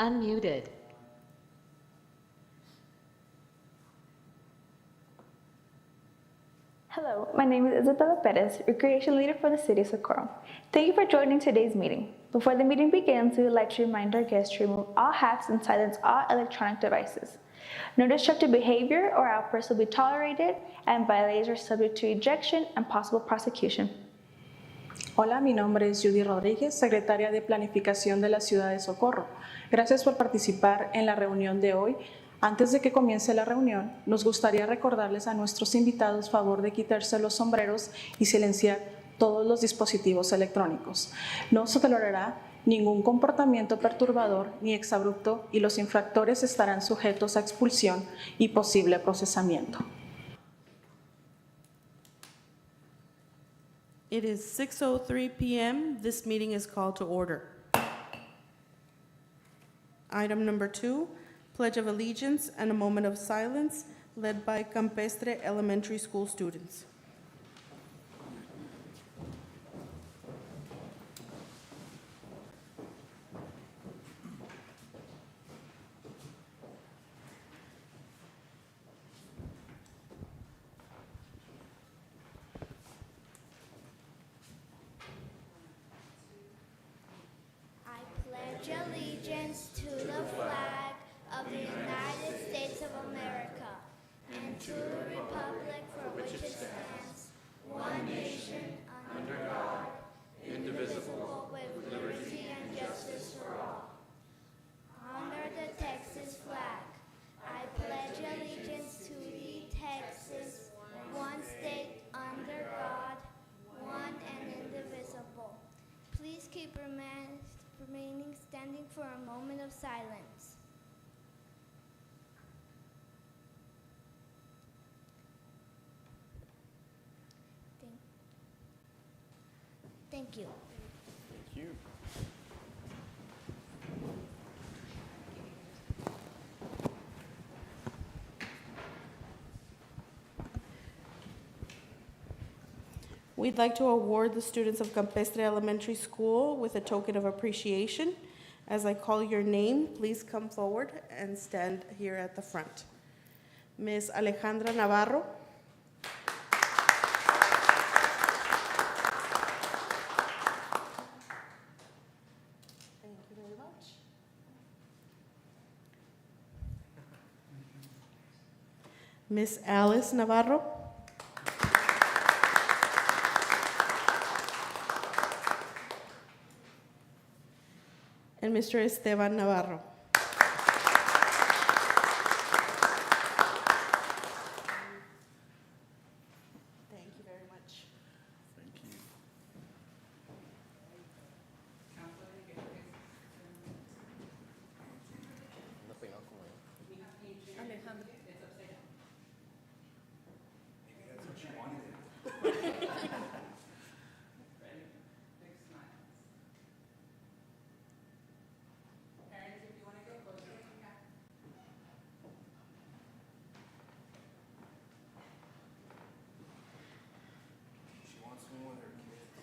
Unmuted. Hello, my name is Isabella Perez, Recreation Leader for the City of Socorro. Thank you for joining today's meeting. Before the meeting begins, we would like to remind our guests to remove all hats and silence all electronic devices. No destructive behavior or outbursts will be tolerated, and violators are subject to ejection and possible prosecution. Hola, mi nombre es Judy Rodríguez, secretaria de Planificación de la Ciudad de Socorro. Gracias por participar en la reunión de hoy. Antes de que comience la reunión, nos gustaría recordarles a nuestros invitados favor de quitarse los sombreros y silenciar todos los dispositivos electrónicos. No se tolerará ningún comportamiento perturbador ni exabrupto y los infractores estarán sujetos a expulsión y posible procesamiento. It is 6:03 p.m. This meeting is called to order. Item number 2, Pledge of Allegiance and a moment of silence led by Campestre Elementary School students. I pledge allegiance to the flag of the United States of America and to the republic for which it stands, one nation, under God, indivisible, with liberty and justice for all. Honor the Texas flag. I pledge allegiance to the Texas, one state under God, one and indivisible. Please keep remaining standing for a moment of silence. Thank you. Thank you. We'd like to award the students of Campestre Elementary School with a token of appreciation. As I call your name, please come forward and stand here at the front. Ms. Alejandra Navarro. Thank you very much. Ms. Alice Navarro. And Mr. Esteban Navarro. Thank you very much. Thank you. She wants me with her kids.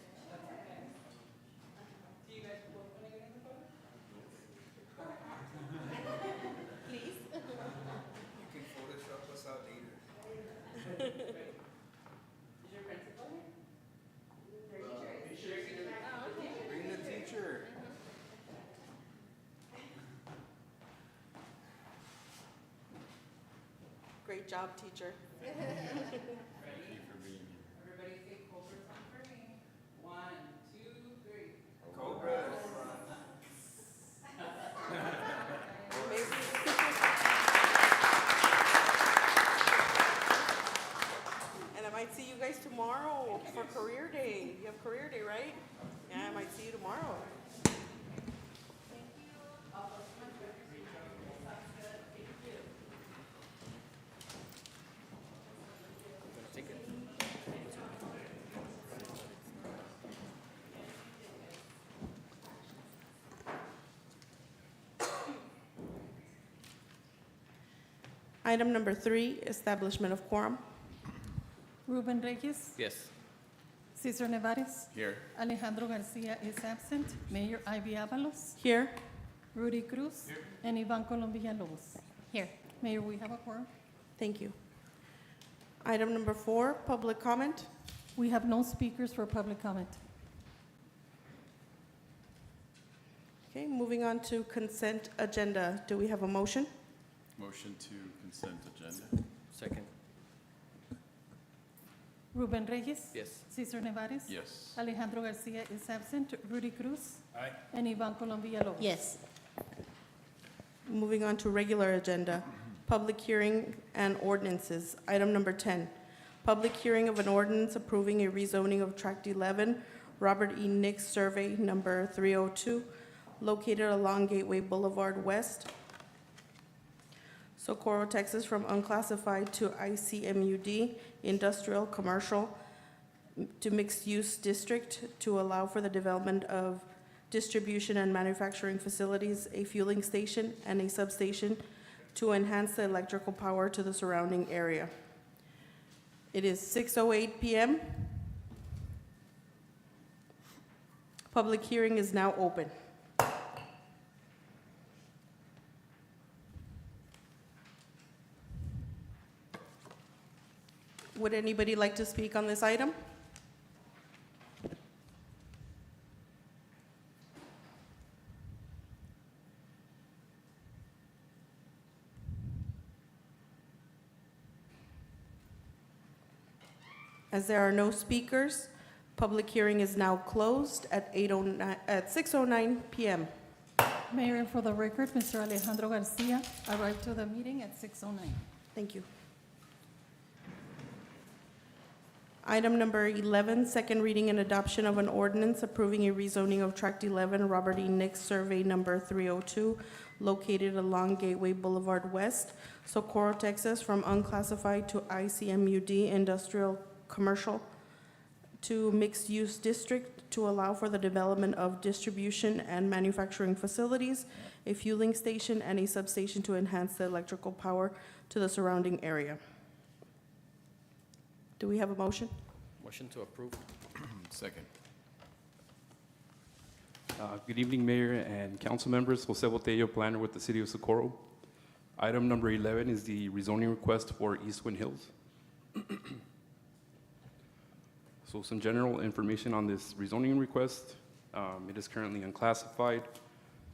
You can Photoshop us out later. Bring the teacher. Great job, teacher. Thank you for being here. Everybody say Cobra's on for me. 1, 2, 3. Cobras. And I might see you guys tomorrow for career day. You have career day, right? Yeah, I might see you tomorrow. Item number 3, establishment of quorum. Ruben Reyes, Yes. Cesar Nevares, Here. Alejandro Garcia is absent, Mayor Ivy Avalos, Here. Rudy Cruz. And Ivan Colombia Lobos. Here. Mayor, we have a quorum. Thank you. Item number 4, public comment. We have no speakers for public comment. Okay, moving on to consent agenda. Do we have a motion? Motion to consent agenda. Second. Ruben Reyes. Yes. Cesar Nevares. Yes. Alejandro Garcia is absent. Rudy Cruz. Aye. And Ivan Colombia Lobos. Yes. Moving on to regular agenda, public hearing and ordinances. Item number 10, public hearing of an ordinance approving a rezoning of Tract 11, Robert E. Nix Survey Number 302, located along Gateway Boulevard West, Socorro, Texas, from unclassified to ICMUD, industrial, commercial, to mixed-use district to allow for the development of distribution and manufacturing facilities, a fueling station, and a substation to enhance the electrical power to the surrounding area. It is 6:08 p.m. Public hearing is now open. Would anybody like to speak on this item? As there are no speakers, public hearing is now closed at 6:09 p.m. Mayor, for the record, Mr. Alejandro Garcia arrived to the meeting at 6:09. Thank you. Item number 11, second reading and adoption of an ordinance approving a rezoning of Tract 11, Robert E. Nix Survey Number 302, located along Gateway Boulevard West, Socorro, Texas, from unclassified to ICMUD, industrial, commercial, to mixed-use district to allow for the development of distribution and manufacturing facilities, a fueling station, and a substation to enhance the electrical power to the surrounding area. Do we have a motion? Motion to approve. Second. Good evening, Mayor and council members. Jose Botello, planner with the City of Socorro. Item number 11 is the rezoning request for East Wind Hills. So some general information on this rezoning request. It is currently unclassified.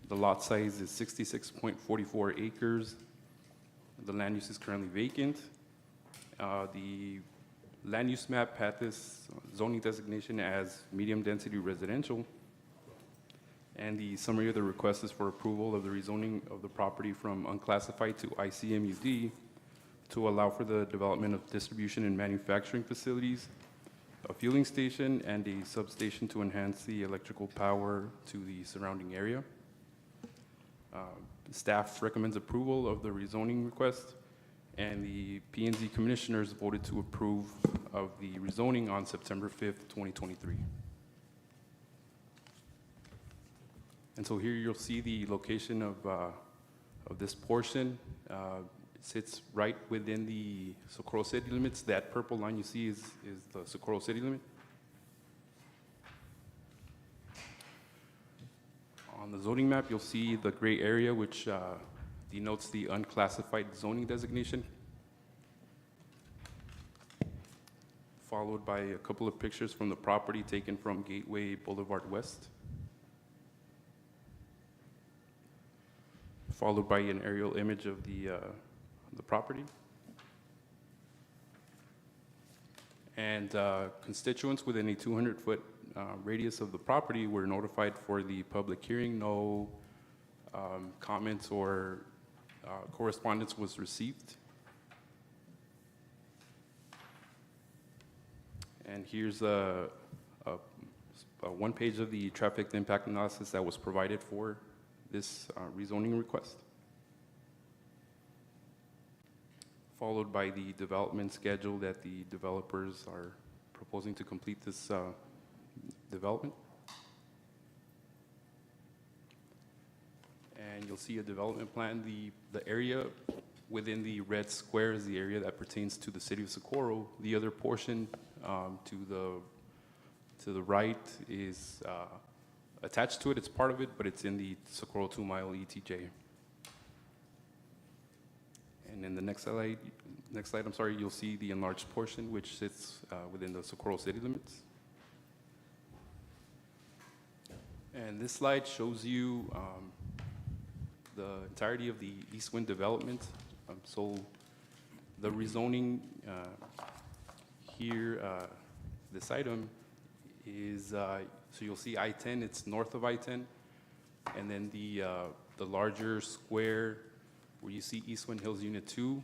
The lot size is 66.44 acres. The land use is currently vacant. The land use map had this zoning designation as medium-density residential. And the summary of the request is for approval of the rezoning of the property from unclassified to ICMUD to allow for the development of distribution and manufacturing facilities, a fueling station, and a substation to enhance the electrical power to the surrounding area. Staff recommends approval of the rezoning request, and the P&Z commissioners voted to approve of the rezoning on September 5th, 2023. And so here you'll see the location of this portion. It sits right within the Socorro city limits. That purple line you see is the Socorro city limit. On the zoning map, you'll see the gray area, which denotes the unclassified zoning designation, followed by a couple of pictures from the property taken from Gateway Boulevard West, followed by an aerial image of the property. And constituents within a 200-foot radius of the property were notified for the public hearing. No comments or correspondence was received. And here's a one page of the traffic impact analysis that was provided for this rezoning request, followed by the development schedule that the developers are proposing to complete this development. And you'll see a development plan. The area within the red square is the area that pertains to the City of Socorro. The other portion to the right is attached to it, it's part of it, but it's in the Socorro 2-mile ETJ. And in the next slide, you'll see the enlarged portion, which sits within the Socorro city limits. And this slide shows you the entirety of the East Wind development. So the rezoning here, this item is, so you'll see I-10, it's north of I-10, and then the larger square where you see East Wind Hills Unit 2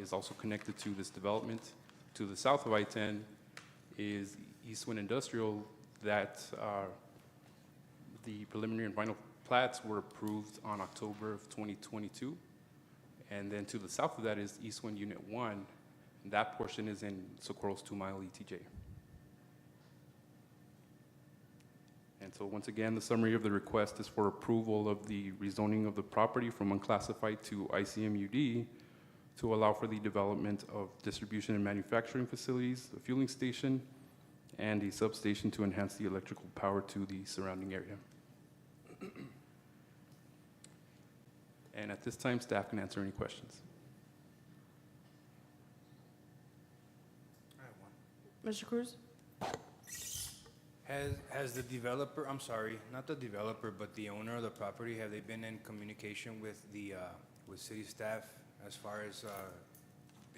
is also connected to this development. To the south of I-10 is East Wind Industrial that the preliminary and final plats were approved on October of 2022. And then to the south of that is East Wind Unit 1, and that portion is in Socorro's 2-mile ETJ. And so once again, the summary of the request is for approval of the rezoning of the property from unclassified to ICMUD to allow for the development of distribution and manufacturing facilities, a fueling station, and a substation to enhance the electrical power to the surrounding area. And at this time, staff can answer any questions. I have one. Mr. Cruz? Has the developer, I'm sorry, not the developer, but the owner of the property, have they been in communication with the, with city staff as far as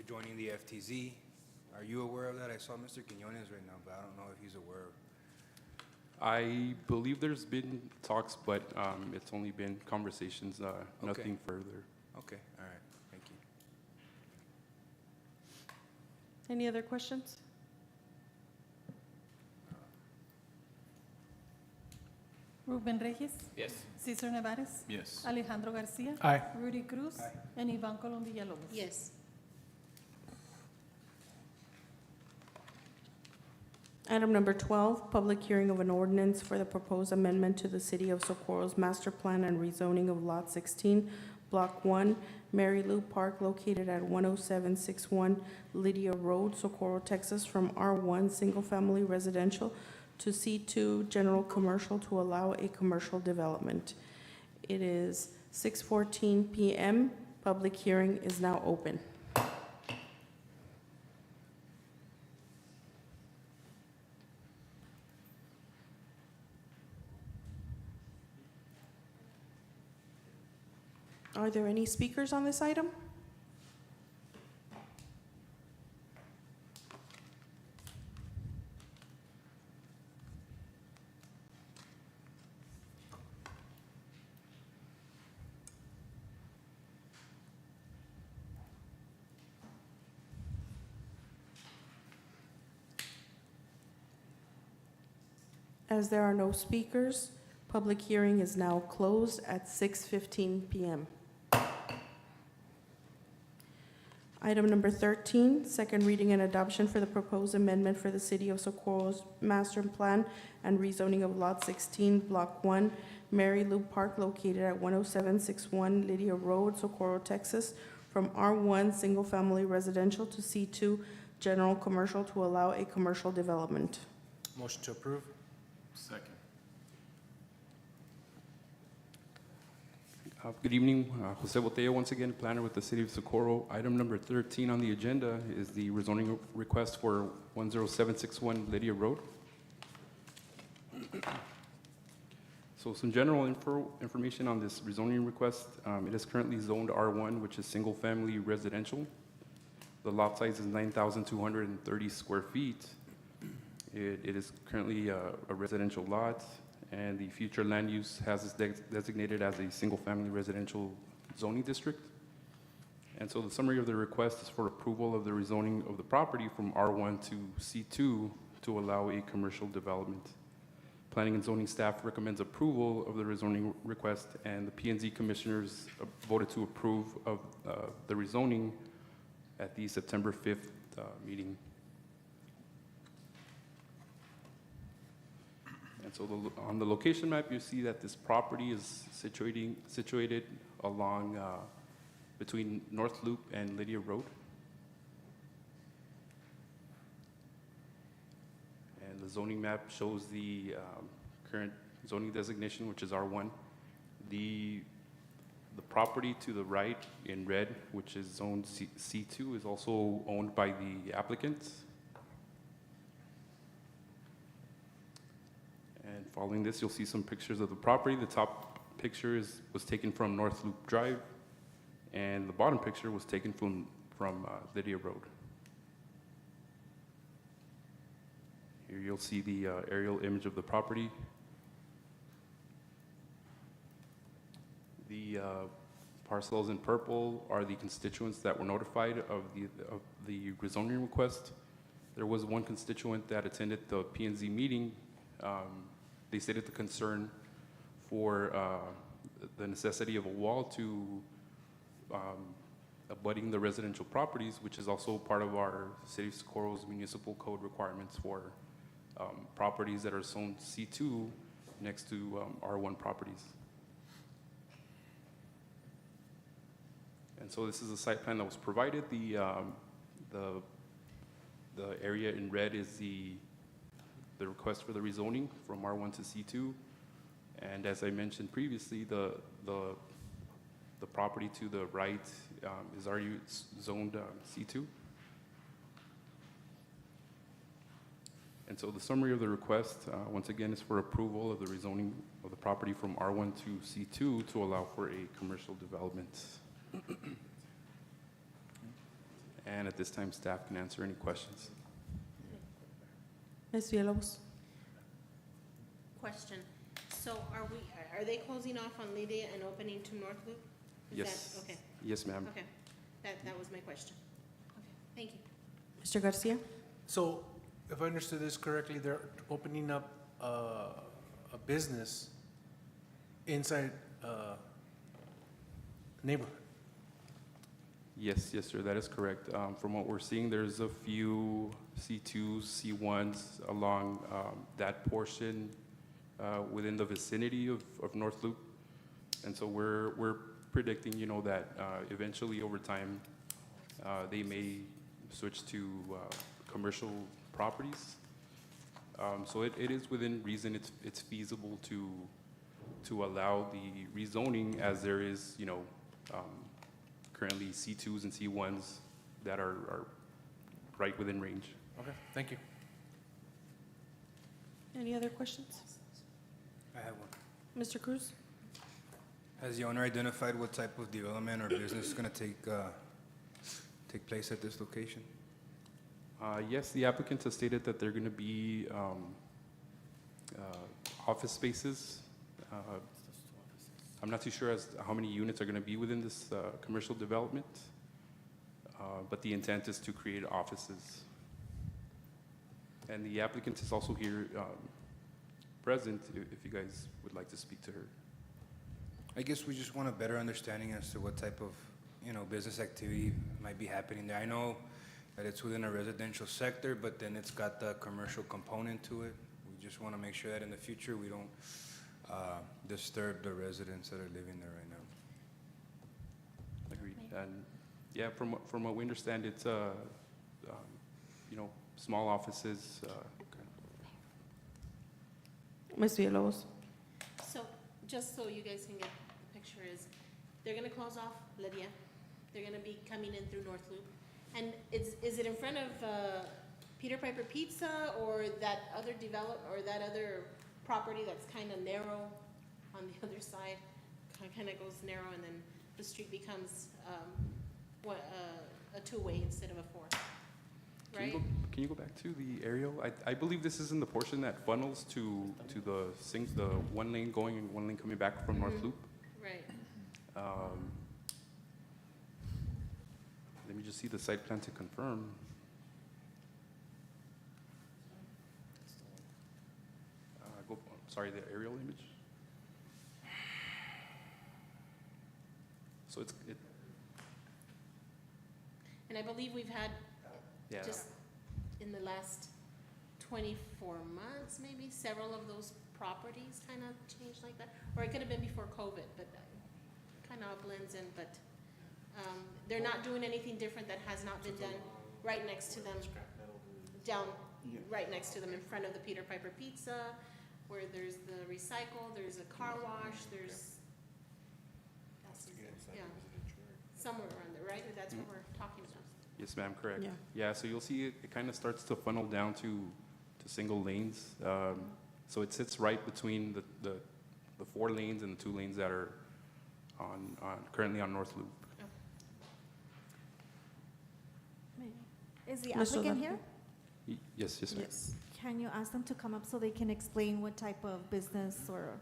joining the FTZ? Are you aware of that? I saw Mr. Quinones right now, but I don't know if he's aware of. I believe there's been talks, but it's only been conversations, nothing further. Okay, all right, thank you. Any other questions? Ruben Reyes, Yes. Cesar Nevares, Yes. Alejandro Garcia, Aye. Rudy Cruz, and Ivan Colom Villalobos. Yes. Item number 12, public hearing of an ordinance for the proposed amendment to the City of Socorro's master plan and rezoning of Lot 16, Block 1, Mary Lou Park, located at 10761 Lydia Road, Socorro, Texas, from R1 Single Family Residential to C2 General Commercial to allow a commercial development. It is 6:14 p.m. Public hearing is now open. Are there any speakers on this item? As there are no speakers, public hearing is now closed at 6:15 p.m. Item number 13, second reading and adoption for the proposed amendment for the City of Socorro's master plan and rezoning of Lot 16, Block 1, Mary Lou Park, located at 10761 Lydia Road, Socorro, Texas, from R1 Single Family Residential to C2 General Commercial to allow a commercial development. Motion to approve? Second. Good evening, Jose Botella, once again, planner with the City of Socorro. Item number 13 on the agenda is the rezoning request for 10761 Lydia Road. So some general information on this rezoning request. It is currently zoned R1, which is single-family residential. The lot size is 9,230 square feet. It is currently a residential lot, and the future land use has it designated as a single-family residential zoning district. And so the summary of the request is for approval of the rezoning of the property from R1 to C2 to allow a commercial development. Planning and zoning staff recommends approval of the rezoning request, and the P&Z commissioners voted to approve of the rezoning at the September 5th meeting. And so on the location map, you see that this property is situated along between North Loop and Lydia Road. And the zoning map shows the current zoning designation, which is R1. The property to the right in red, which is zone C2, is also owned by the applicant. And following this, you'll see some pictures of the property. The top picture was taken from North Loop Drive, and the bottom picture was taken from Lydia Road. Here you'll see the aerial image of the property. The parcels in purple are the constituents that were notified of the rezoning request. There was one constituent that attended the P&Z meeting. They stated the concern for the necessity of a wall to abutting the residential properties, which is also part of our City of Socorro's municipal code requirements for properties that are zone C2 next to R1 properties. And so this is a site plan that was provided. The area in red is the request for the rezoning from R1 to C2. And as I mentioned previously, the property to the right is already zoned C2. And so the summary of the request, once again, is for approval of the rezoning of the property from R1 to C2 to allow for a commercial development. And at this time, staff can answer any questions. Ms. Villalobos? Question. So are they closing off on Lydia and opening to North Loop? Is Yes. that- Okay, Yes, ma'am. okay. That was my question. Okay, thank you. Mr. Garcia? So, if I understood this correctly, they're opening up a business inside neighborhood. Yes, sir, that is correct. From what we're seeing, there's a few C2s, C1s along that portion within the vicinity of North Loop. And so we're predicting, that eventually over time, they may switch to commercial properties. So it is within reason, it's feasible to allow the rezoning, as there is, currently C2s and C1s that are right within range. Okay, thank you. Any other questions? I have one. Mr. Cruz? Has the owner identified what type of development or business is going to take place at this location? Yes, the applicant has stated that they're going to be office spaces. I'm not too sure as to how many units are going to be within this commercial development, but the intent is to create offices. And the applicant is also here present if you guys would like to speak to her. I guess we just want a better understanding as to what type of, business activity might be happening there. I know that it's within a residential sector, but then it's got the commercial component to it. We just want to make sure that in the future we don't disturb the residents that are living there right now. Agreed. And yeah, from what we understand, it's small offices. Ms. Villalobos? So, just so you guys can get the picture is, they're gonna close off Lydia. They're gonna be coming in through North Loop. And is it in front of Peter Piper Pizza or that other that other property that's kind of narrow on the other side? Kind of goes narrow and then the street becomes a two-way instead of a four, right? Can you go back to the aerial? I believe this is in the portion that funnels to the one lane going and one lane coming back from North Loop. Right. Let me just see the site plan to confirm. Sorry, the aerial image. So And I believe we've had, yeah. just in the last 24 months, maybe, several of those properties kind of changed like that. Or it could have been before COVID, but kind of blends in, but they're not doing anything different that has not been done right next to them, down, right next to them in front of the Peter Piper Pizza, where there's the recycle, there's a car wash, there's, yeah, somewhere around there, right? That's what we're talking about. Yes, ma'am, correct. Yeah. Yeah, so you'll see it kind of starts to funnel down to single lanes. So it sits right between the 4 lanes and the 2 lanes that are currently on North Loop. Is the Mr. applicant Lefty? here? Yes, yes, ma'am. Yes. Can you ask them to come up so they can explain what type of business or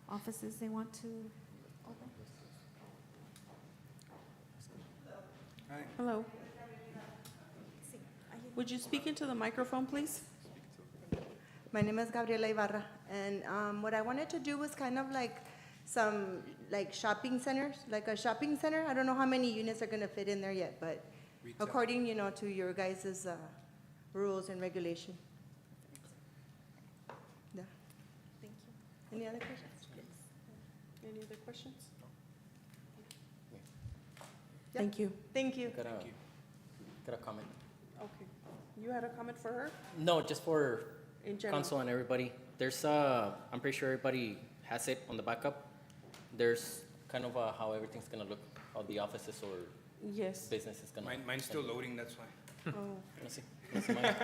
offices they want to open? Hello. Would you speak into the microphone, please? My name is Gabriela Ibarra, and what I wanted to do was kind of like some like shopping centers, like a shopping center. I don't know how many units are going to fit in there yet, but Retail. according, to your guys' rules and regulation. Yeah. Thank you. Any other questions? Any other questions? Yeah. Thank you. Thank you. Got a comment. Okay. You had a comment for her? No, just for In general? council and everybody. There's, I'm pretty sure everybody has it on the backup. There's kind of how everything's gonna look, how the offices or Yes. business is gonna. Mine's still loading, that's why. Oh. Let's see. Let's see mine.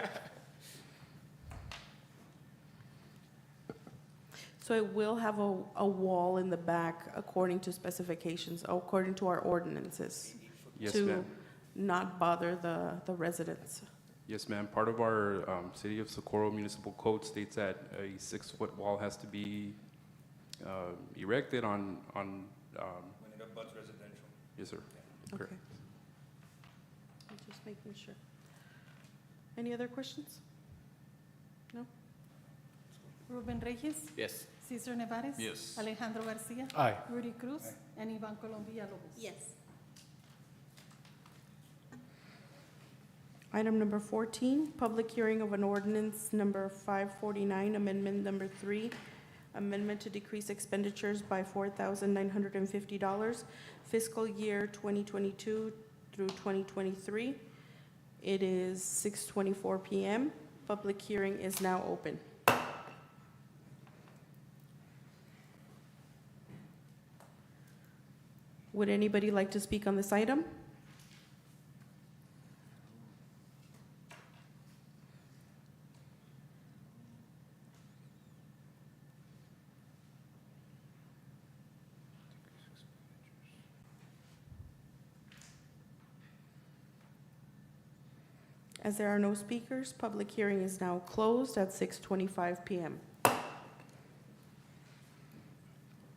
So it will have a wall in the back according to specifications, according to our ordinances. Yes, To ma'am. not bother the residents. Yes, ma'am. Part of our City of Socorro Municipal Code states that a 6-foot wall has to be erected on, When it abuts residential. yes, sir. Correct. Okay. I'm just making sure. Any other questions? No? Ruben Reyes, Yes. Cesar Nevares. Yes. Alejandro Garcia. Aye. Rudy Cruz, and Ivan Colom Villalobos. Yes. Item number 14, public hearing of an ordinance number 549, amendment number 3, amendment to decrease expenditures by $4,950, fiscal year 2022 through 2023. It is 6:24 PM. Public hearing is now open. Would anybody like to speak on this item? As there are no speakers, public hearing is now closed at 6:25 PM.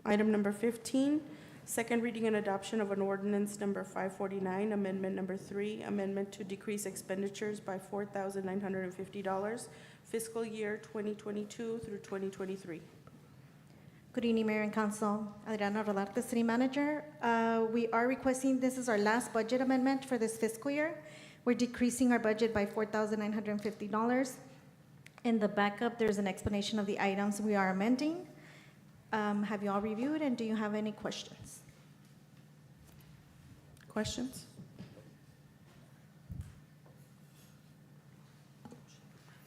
Item number 15, second reading and adoption of an ordinance number 549, amendment number 3, amendment to decrease expenditures by $4,950, fiscal year 2022 through 2023. Good evening, Mayor and Council. Adriana Rolarte, City Manager. We are requesting, this is our last budget amendment for this fiscal year. We're decreasing our budget by $4,950. In the backup, there's an explanation of the items we are amending. Have you all reviewed, and do you have any questions? Questions?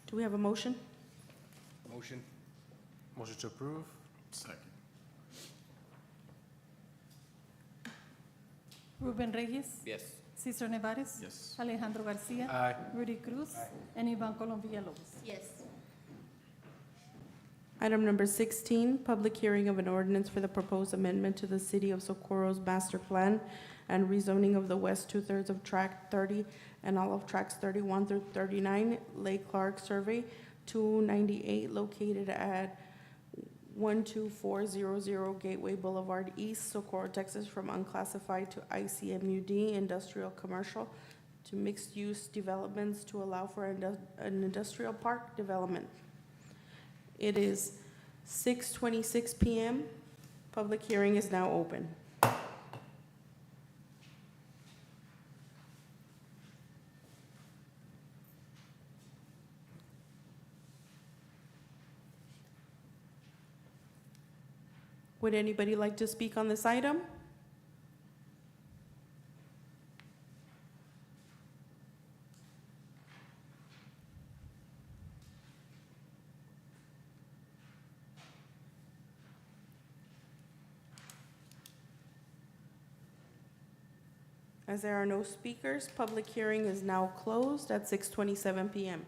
Do we have a motion? Motion. Motion to approve? Second. Ruben Reyes. Yes. Cesar Nevares. Yes. Alejandro Garcia. Aye. Rudy Cruz, and Ivan Colom Villalobos. Yes. Item number 16, public hearing of an ordinance for the proposed amendment to the City of Socorro's master plan and rezoning of the west 2/3 of Tract 30 and all of Tracts 31 through 39, Lake Clark Survey 298, located at 12400 Gateway Boulevard East, Socorro, Texas, from unclassified to ICMUD, industrial commercial, to mixed-use developments to allow for an industrial park development. It is 6:26 PM. Public hearing is now open. Would anybody like to speak on this item? As there are no speakers, public hearing is now closed at 6:27 PM.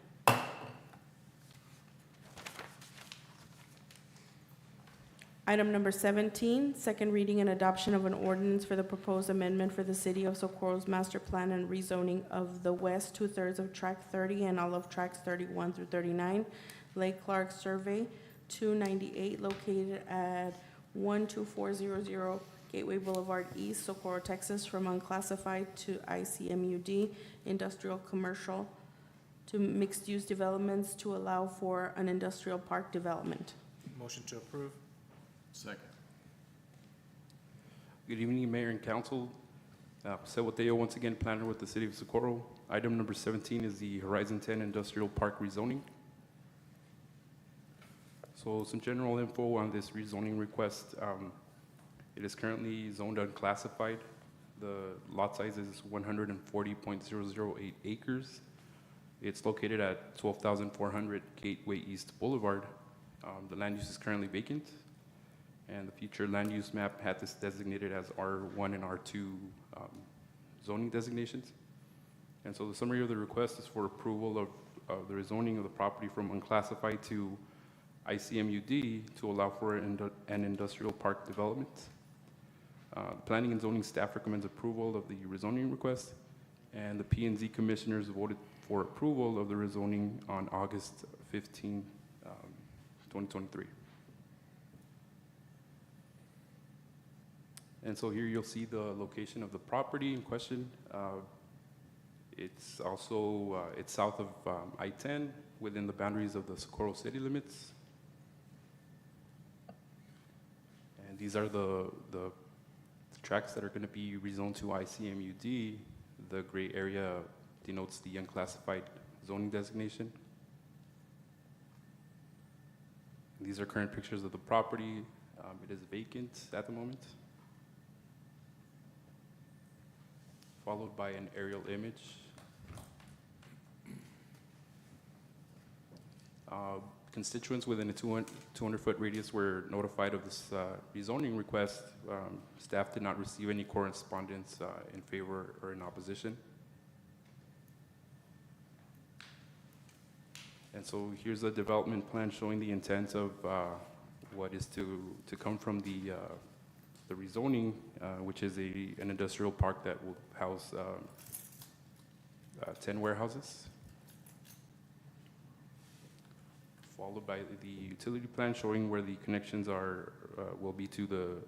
Item number 17, second reading and adoption of an ordinance for the proposed amendment for the City of Socorro's master plan and rezoning of the west two-thirds of Tract 30 and all of Tracts 31 through 39, Lake Clark Survey 298, located at 12400 Gateway Boulevard East, Socorro, Texas, from unclassified to ICMUD, industrial commercial, to mixed-use developments to allow for an industrial park development. Motion to approve. Second. Good evening, Mayor and Council. Jose Boteo, once again, planner with the City of Socorro. Item number 17 is the Horizon 10 Industrial Park rezoning. So some general info on this rezoning request. It is currently zoned unclassified. The lot size is 140.008 acres. It's located at 12,400 Gateway East Boulevard. The land use is currently vacant, and the future land use map had this designated as R1 and R2 zoning designations. And so the summary of the request is for approval of the rezoning of the property from unclassified to ICMUD to allow for an industrial park development. Planning and zoning staff recommends approval of the rezoning request, and the P&Z commissioners voted for approval of the rezoning on August 15, 2023. And so here you'll see the location of the property in question. It's also, it's south of I-10 within the boundaries of the Socorro city limits. And these are the tracts that are going to be rezoned to ICMUD. The gray area denotes the unclassified zoning designation. These are current pictures of the property. It is vacant at the moment, followed by an aerial image. Constituents within a 200-foot radius were notified of this rezoning request. Staff did not receive any correspondence in favor or in opposition. And so here's a development plan showing the intent of what is to come from the rezoning, which is an industrial park that will house 10 warehouses, followed by the utility plan showing where the connections are will be to the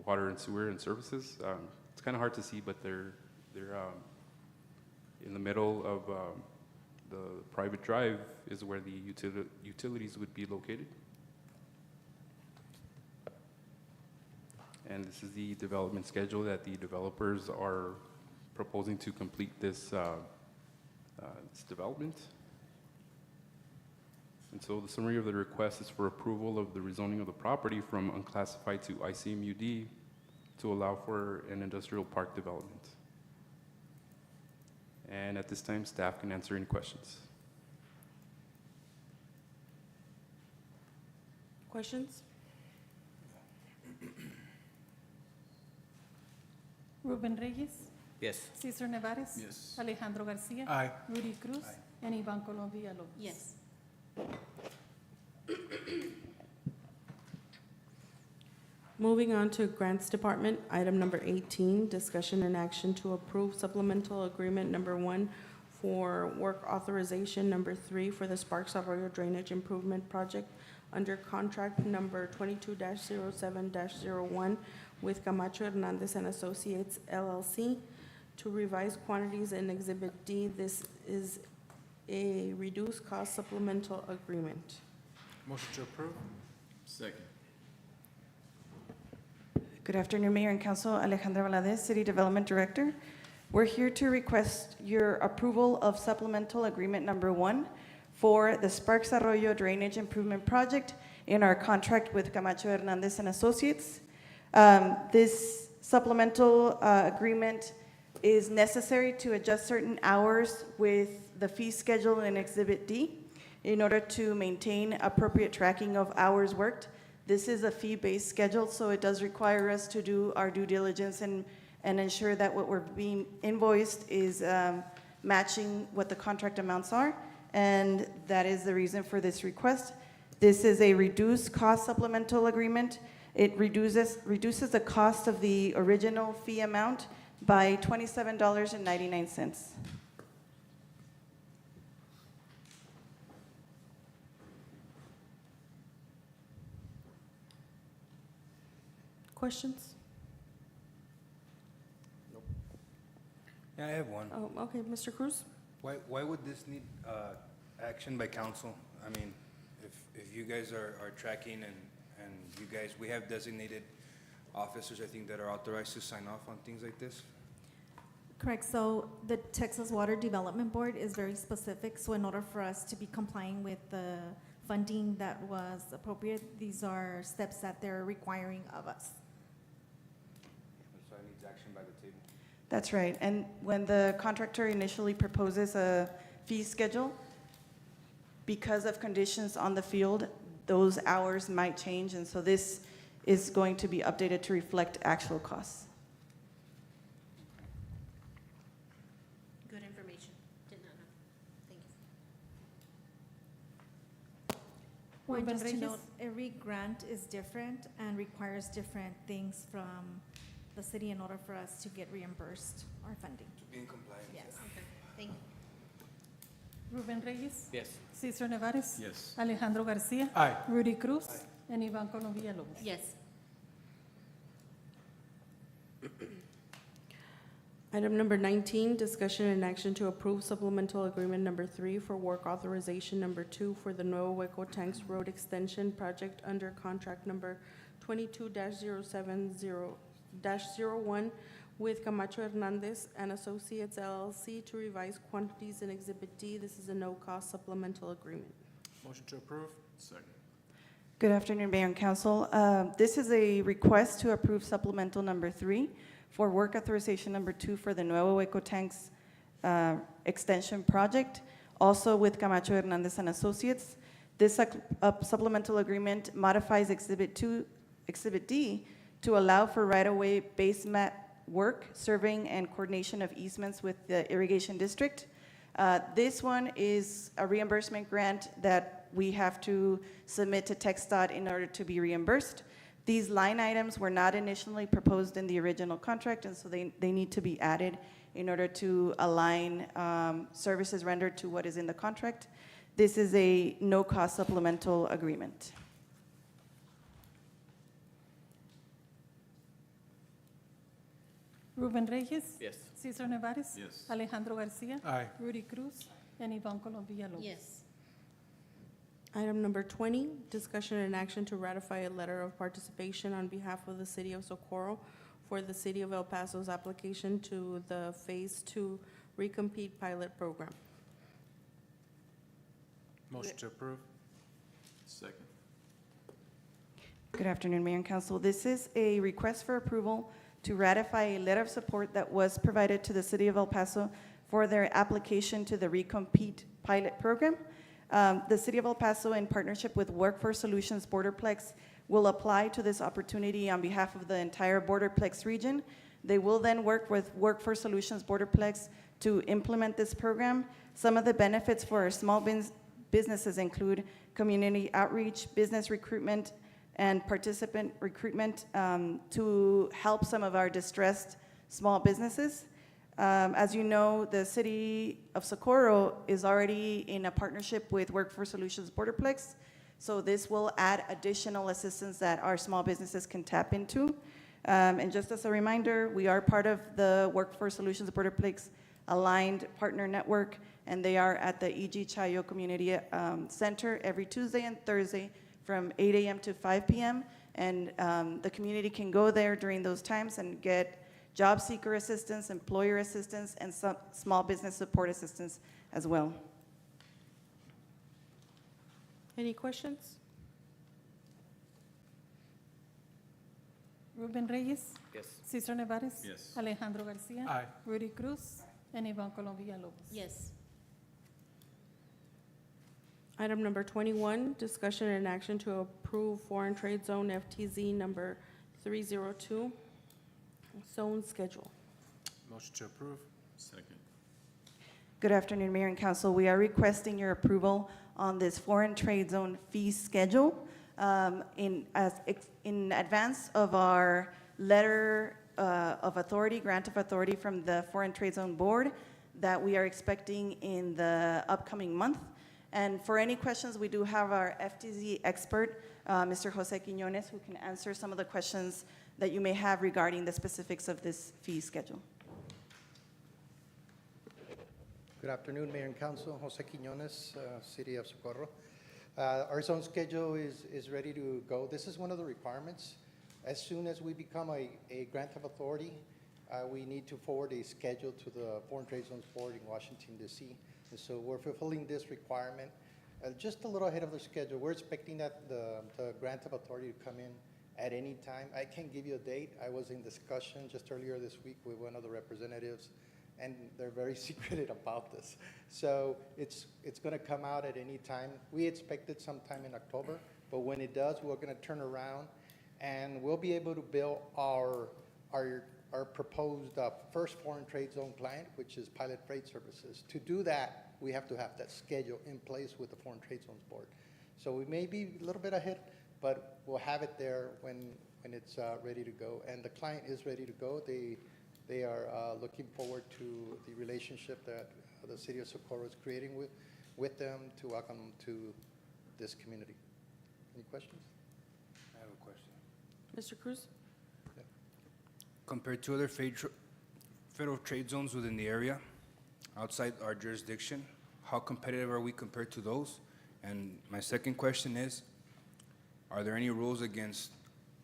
water and sewer and services. It's kind of hard to see, but they're in the middle of the private drive is where the utilities would be located. And this is the development schedule that the developers are proposing to complete this development. And so the summary of the request is for approval of the rezoning of the property from unclassified to ICMUD to allow for an industrial park development. And at this time, staff can answer any questions. Questions? Ruben Reyes, Yes. Cesar Nevares. Yes. Alejandro Garcia. Aye. Rudy Cruz. And Ivan Colom Villalobos. Yes. Moving on to Grants Department, item number 18, discussion and action to approve supplemental agreement number 1 for work authorization number 3 for the Sparks Arroyo Drainage Improvement Project under contract number 22-07-01 with Camacho Hernandez and Associates LLC to revise quantities in Exhibit D. This is a reduced cost supplemental agreement. Motion to approve. Second. Good afternoon, Mayor and Council. Alejandra Valadez, City Development Director. We're here to request your approval of supplemental agreement number 1 for the Sparks Arroyo Drainage Improvement Project in our contract with Camacho Hernandez and Associates. This supplemental agreement is necessary to adjust certain hours with the fee schedule in Exhibit D in order to maintain appropriate tracking of hours worked. This is a fee-based schedule, so it does require us to do our due diligence and and ensure that what we're being invoiced is matching what the contract amounts are, and that is the reason for this request. This is a reduced cost supplemental agreement. It reduces the cost of the original fee amount by $27.99. Questions? Yeah, I have one. Oh, okay, Mr. Cruz? Why would this need action by council? I mean, if you guys are tracking and you guys, we have designated officers, I think, that are authorized to sign off on things like this. Correct, so the Texas Water Development Board is very specific, so in order for us to be complying with the funding that was appropriate, these are steps that they're requiring of us. So it needs action by the table. That's right, and when the contractor initially proposes a fee schedule, because of conditions on the field, those hours might change, and so this is going to be updated to reflect actual costs. Good information. Did not know. Thank you. One, Ruben just to Reyes? note, every grant is different and requires different things from the city in order for us to get reimbursed our funding. To be in compliance. Yes. Okay, thank you. Ruben Reyes? Yes. Cesar Nevares? Yes. Alejandro Garcia? Aye. Rudy Cruz? And Ivan Colom Villalobos. Yes. Item number 19, discussion and action to approve supplemental agreement number 3 for work authorization number 2 for the Nuevo Hueco Tanks Road Extension Project under contract number 22-070-01 with Camacho Hernandez and Associates LLC to revise quantities in Exhibit D. This is a no-cost supplemental agreement. Motion to approve? Second. Good afternoon, Mayor and Council. This is a request to approve supplemental number 3 for work authorization number 2 for the Nuevo Hueco Tanks Extension Project, also with Camacho Hernandez and Associates. This supplemental agreement modifies Exhibit D to allow for right-of-way base mat work, surveying, and coordination of easements with the irrigation district. This one is a reimbursement grant that we have to submit to TxDOT in order to be reimbursed. These line items were not initially proposed in the original contract, and so they need to be added in order to align services rendered to what is in the contract. This is a no-cost supplemental agreement. Ruben Reyes? Yes. Cesar Nevares? Yes. Alejandro Garcia? Aye. Rudy Cruz? And Ivan Colom Villalobos. Yes. Item number 20, discussion and action to ratify a letter of participation on behalf of the City of Socorro for the City of El Paso's application to the Phase 2 Recompete Pilot Program. Motion to approve? Second. Good afternoon, Mayor and Council. This is a request for approval to ratify a letter of support that was provided to the City of El Paso for their application to the Recompete Pilot Program. The City of El Paso, in partnership with Workforce Solutions Borderplex, will apply to this opportunity on behalf of the entire Borderplex region. They will then work with Workforce Solutions Borderplex to implement this program. Some of the benefits for our small businesses include community outreach, business recruitment, and participant recruitment to help some of our distressed small businesses. As you know, the City of Socorro is already in a partnership with Workforce Solutions Borderplex, so this will add additional assistance that our small businesses can tap into. And just as a reminder, we are part of the Workforce Solutions Borderplex Aligned Partner Network, and they are at the E.G. Chayo Community Center every Tuesday and Thursday from 8 a.m. to 5 p.m., and the community can go there during those times and get job seeker assistance, employer assistance, and some small business support assistance as well. Any questions? Ruben Reyes? Yes. Cesar Nevares? Yes. Alejandro Garcia? Aye. Rudy Cruz? And Ivan Colom Villalobos. Yes. Item number 21, discussion and action to approve Foreign Trade Zone FTZ number 302 Zone schedule. Motion to approve. Second. Good afternoon, Mayor and Council. We are requesting your approval on this foreign trade zone fee schedule in advance of our letter of authority, grant of authority from the Foreign Trade Zone Board that we are expecting in the upcoming month. And for any questions, we do have our FTZ expert, Mr. Jose Quiñones, who can answer some of the questions that you may have regarding the specifics of this fee schedule. Good afternoon, Mayor and Council. Jose Quiñones, City of Socorro. Our zone schedule is ready to go. This is one of the requirements. As soon as we become a grant of authority, we need to forward a schedule to the Foreign Trade Zones Board in Washington, D.C. And so we're fulfilling this requirement just a little ahead of the schedule. We're expecting that the grant of authority to come in at any time. I can't give you a date. I was in discussion just earlier this week with one of the representatives, and they're very secretive about this. So it's going to come out at any time. We expect it sometime in October, but when it does, we're going to turn around and we'll be able to bill our proposed first foreign trade zone client, which is Pilot Freight Services. To do that, we have to have that schedule in place with the Foreign Trade Zones Board. So we may be a little bit ahead, but we'll have it there when it's ready to go. And the client is ready to go. They are looking forward to the relationship that the City of Socorro is creating with them to welcome them to this community. Any questions? I have a question. Mr. Cruz? Compared to other federal trade zones within the area, outside our jurisdiction, how competitive are we compared to those? And my second question is, are there any rules against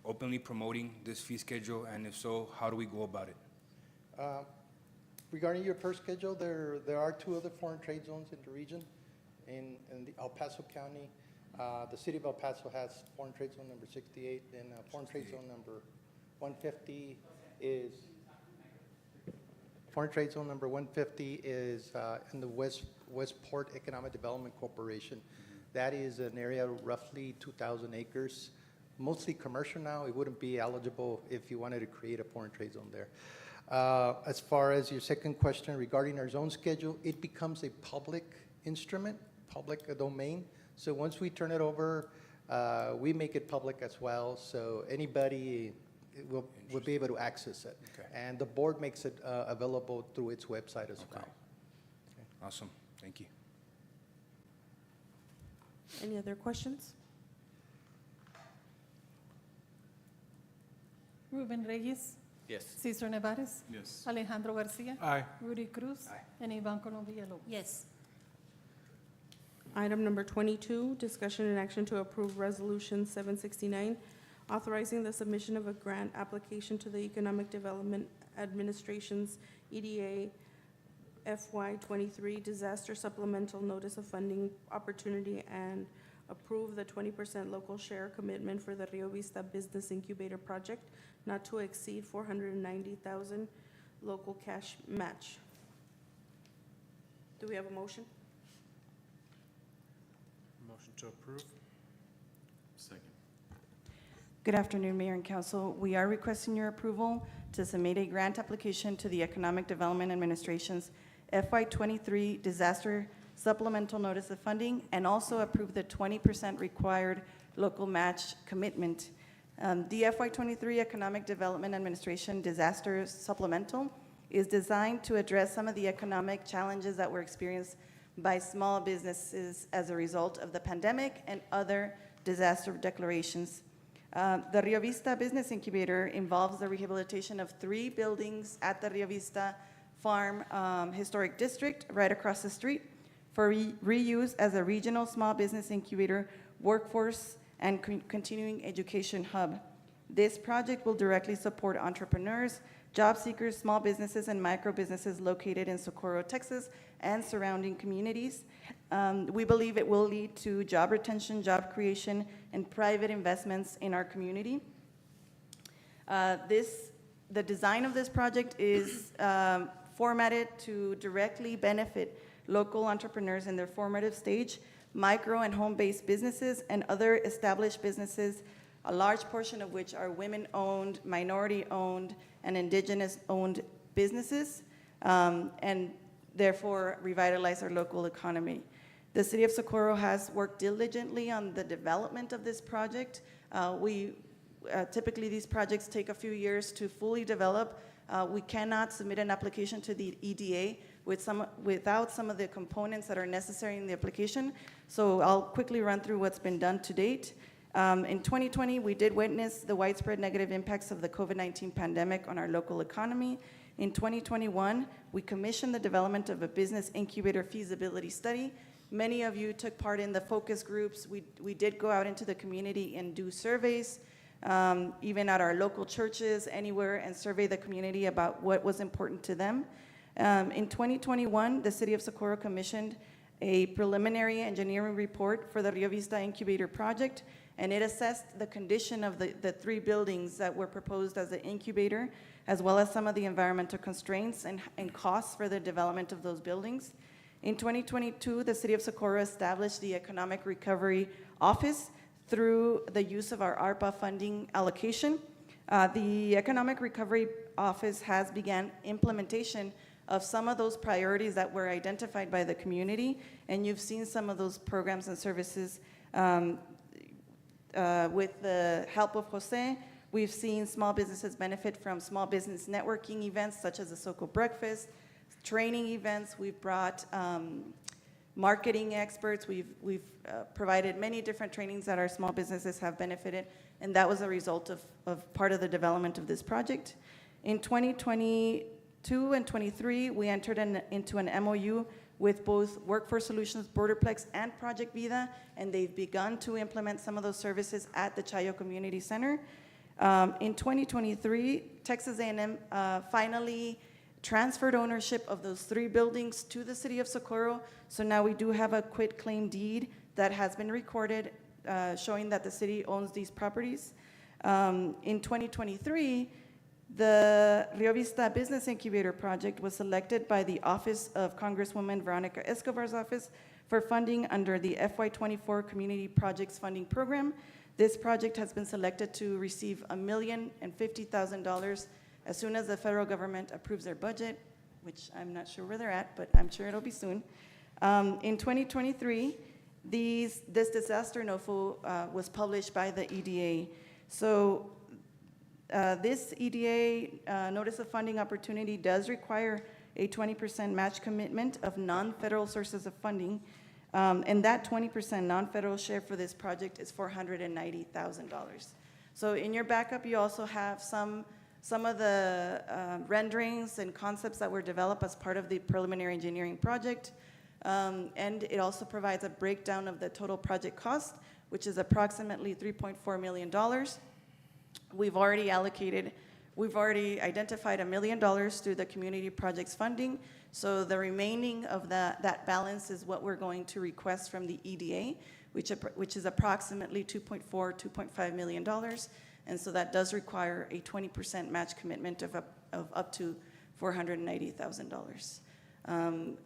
openly promoting this fee schedule? And if so, how do we go about it? Regarding your first schedule, there are two other foreign trade zones in the region. In the El Paso County, the City of El Paso has foreign trade zone number 68, and foreign trade zone number 150 is foreign trade zone number 150 is in the Westport Economic Development Corporation. That is an area of roughly 2,000 acres, mostly commercial now. It wouldn't be eligible if you wanted to create a foreign trade zone there. As far as your second question regarding our zone schedule, it becomes a public instrument, public domain. So once we turn it over, we make it public as well. So anybody will be able to access it. Okay. And the board makes it available through its website as well. Awesome, thank you. Any other questions? Ruben Reyes, Yes. Cesar Nevares, Yes. Alejandro Garcia, Aye. Rudy Cruz, and Ivan Colom Villalobos. Yes. Item number 22, discussion and action to approve Resolution 769, authorizing the submission of a grant application to the Economic Development Administration's EDA FY23 Disaster Supplemental Notice of Funding Opportunity and approve the 20% local share commitment for the Rio Vista Business Incubator Project not to exceed $490,000 local cash match. Do we have a motion? Motion to approve. Second. Good afternoon, Mayor and Council. We are requesting your approval to submit a grant application to the Economic Development Administration's FY23 Disaster Supplemental Notice of Funding and also approve the 20% required local match commitment. The FY23 Economic Development Administration Disaster Supplemental is designed to address some of the economic challenges that were experienced by small businesses as a result of the pandemic and other disaster declarations. The Rio Vista Business Incubator involves the rehabilitation of 3 buildings at the Rio Vista Farm Historic District right across the street for reuse as a regional small business incubator, workforce, and continuing education hub. This project will directly support entrepreneurs, job seekers, small businesses, and micro businesses located in Socorro, Texas, and surrounding communities. We believe it will lead to job retention, job creation, and private investments in our community. The design of this project is formatted to directly benefit local entrepreneurs in their formative stage, micro and home-based businesses, and other established businesses a large portion of which are women-owned, minority-owned, and indigenous-owned businesses, and therefore revitalize our local economy. The City of Socorro has worked diligently on the development of this project. Typically, these projects take a few years to fully develop. We cannot submit an application to the EDA without some of the components that are necessary in the application. So I'll quickly run through what's been done to date. In 2020, we did witness the widespread negative impacts of the COVID-19 pandemic on our local economy. In 2021, we commissioned the development of a business incubator feasibility study. Many of you took part in the focus groups. We did go out into the community and do surveys, even at our local churches, anywhere, and survey the community about what was important to them. In 2021, the City of Socorro commissioned a preliminary engineering report for the Rio Vista Incubator project, and it assessed the condition of the 3 buildings that were proposed as the incubator, as well as some of the environmental constraints and costs for the development of those buildings. In 2022, the City of Socorro established the Economic Recovery Office through the use of our ARPA funding allocation. The Economic Recovery Office has begun implementation of some of those priorities that were identified by the community, and you've seen some of those programs and services with the help of Jose. We've seen small businesses benefit from small business networking events such as the Soco Breakfast, training events. We've brought marketing experts. We've provided many different trainings that our small businesses have benefited, and that was a result of part of the development of this project. In 2022 and 23, we entered into an MOU with both Workforce Solutions, Borderplex, and Project Vida, and they've begun to implement some of those services at the Chayo Community Center. In 2023, Texas A&M finally transferred ownership of those 3 buildings to the City of Socorro, so now we do have a quitclaim deed that has been recorded showing that the city owns these properties. In 2023, the Rio Vista Business Incubator Project was selected by the Office of Congresswoman Veronica Escobar's office for funding under the FY24 Community Projects Funding Program. This project has been selected to receive $1,050,000 as soon as the federal government approves their budget, which I'm not sure where they're at, but I'm sure it'll be soon. In 2023, this disaster NOFO was published by the EDA. So this EDA Notice of Funding Opportunity does require a 20% match commitment of non-federal sources of funding, and that 20% non-federal share for this project is $490,000. So in your backup, you also have some of the renderings and concepts that were developed as part of the preliminary engineering project, and it also provides a breakdown of the total project cost, which is approximately $3.4 million. We've already identified $1 million through the community projects funding. So the remaining of that balance is what we're going to request from the EDA, which is approximately $2.5 million. And so that does require a 20% match commitment of up to $490,000.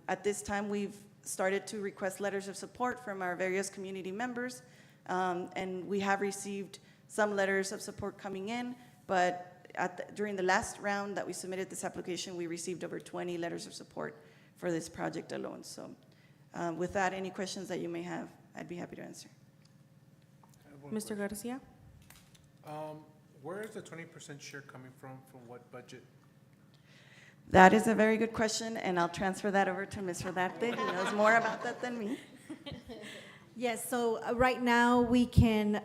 At this time, we've started to request letters of support from our various community members, and we have received some letters of support coming in, but during the last round that we submitted this application, we received over 20 letters of support for this project alone. So with that, any questions that you may have, I'd be happy to answer. Mr. Garcia? Where is the 20% share coming from what budget? That is a very good question, and I'll transfer that over to Ms. Rodarte, who knows more about that than me. Yes, so right now we can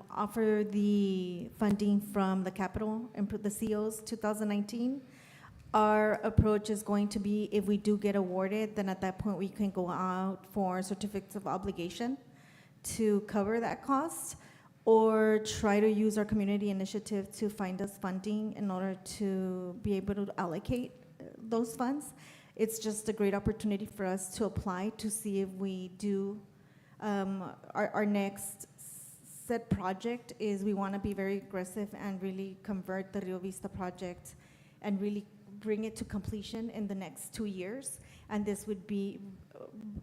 offer the funding from the capital and the COs 2019. Our approach is going to be, if we do get awarded, then at that point we can go out for certificates of obligation to cover that cost, or try to use our community initiative to find us funding in order to be able to allocate those funds. It's just a great opportunity for us to apply to see if we do. Our next set project is we want to be very aggressive and really convert the Rio Vista project and really bring it to completion in the next 2 years. And this would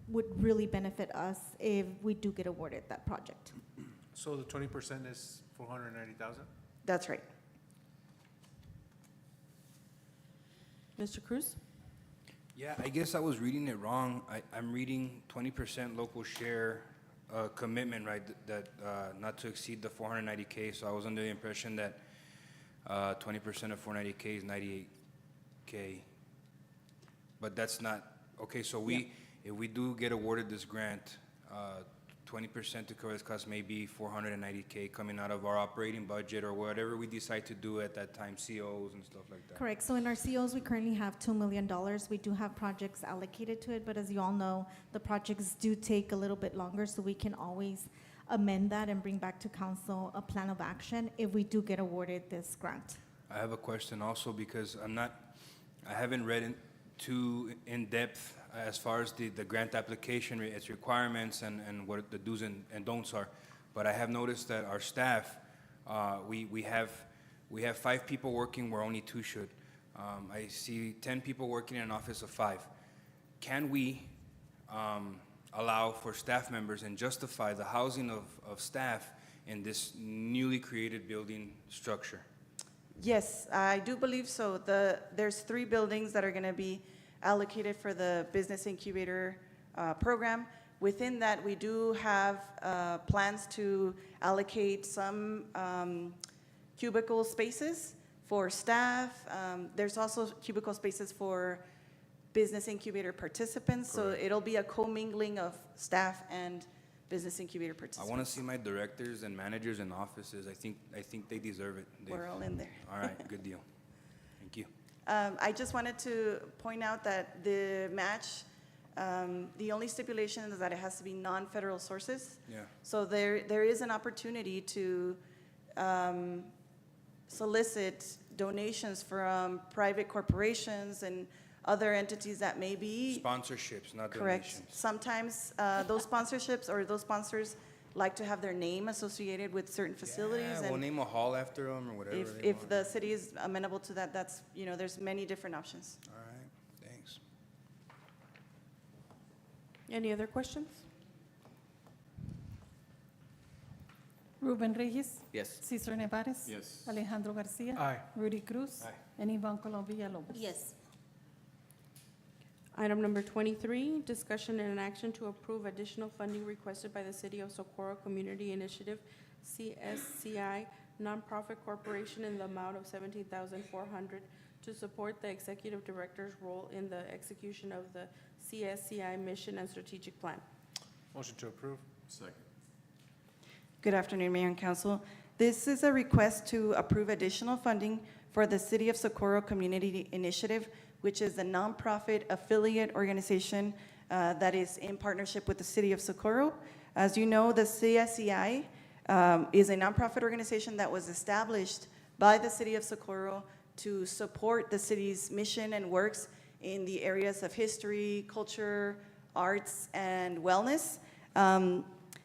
really benefit us if we do get awarded that project. So the 20% is 490,000? That's right. Mr. Cruz? Yeah, I guess I was reading it wrong. I'm reading 20% local share commitment, right? That not to exceed the 490K. So I was under the impression that 20% of 490K is 98K. But that's not, okay, so if we do get awarded this grant, 20% to cover this cost may be 490K coming out of our operating budget or whatever we decide to do at that time, COs and stuff like that. Correct. So in our COs, we currently have $2 million. We do have projects allocated to it, but as you all know, the projects do take a little bit longer, so we can always amend that and bring back to council a plan of action if we do get awarded this grant. I have a question also because I haven't read too in-depth as far as the grant application, its requirements and what the do's and don'ts are. But I have noticed that our staff, we have 5 people working where only 2 should. I see 10 people working in an office of 5. Can we allow for staff members and justify the housing of staff in this newly created building structure? Yes, I do believe so. There's 3 buildings that are going to be allocated for the Business Incubator program. Within that, we do have plans to allocate some cubicle spaces for staff. There's also cubicle spaces for Business Incubator participants. Correct. So it'll be a commingling of staff and Business Incubator I participants. want to see my directors and managers in offices. I think they deserve it. We're all in there. All right, good deal. Thank you. I just wanted to point out that the match, the only stipulation is that it has to be non-federal sources. Yeah. So there is an opportunity to solicit donations from private corporations and other entities that may be. Sponsorships, not Correct. donations. Sometimes those sponsorships or those sponsors like to have their name associated with certain facilities. Yeah, and we'll name a hall after them or whatever they if want. the city is amenable to that, that's, there's many different options. All right, thanks. Any other questions? Ruben Reyes. Yes. Cesar Nevares. Yes. Alejandro Garcia. Aye. Rudy Cruz. Aye. And Yvonne Colom Villalobos. Yes. Item number 23, discussion and action to approve additional funding requested by the City of Socorro Community Initiative, CSCI, nonprofit corporation in the amount of $17,400 to support the executive director's role in the execution of the CSCI mission and strategic plan. Motion to approve? Second. Good afternoon, Mayor and Council. This is a request to approve additional funding for the City of Socorro Community Initiative, which is a nonprofit affiliate organization that is in partnership with the City of Socorro. As you know, the CSCI is a nonprofit organization that was established by the City of Socorro to support the city's mission and works in the areas of history, culture, arts, and wellness.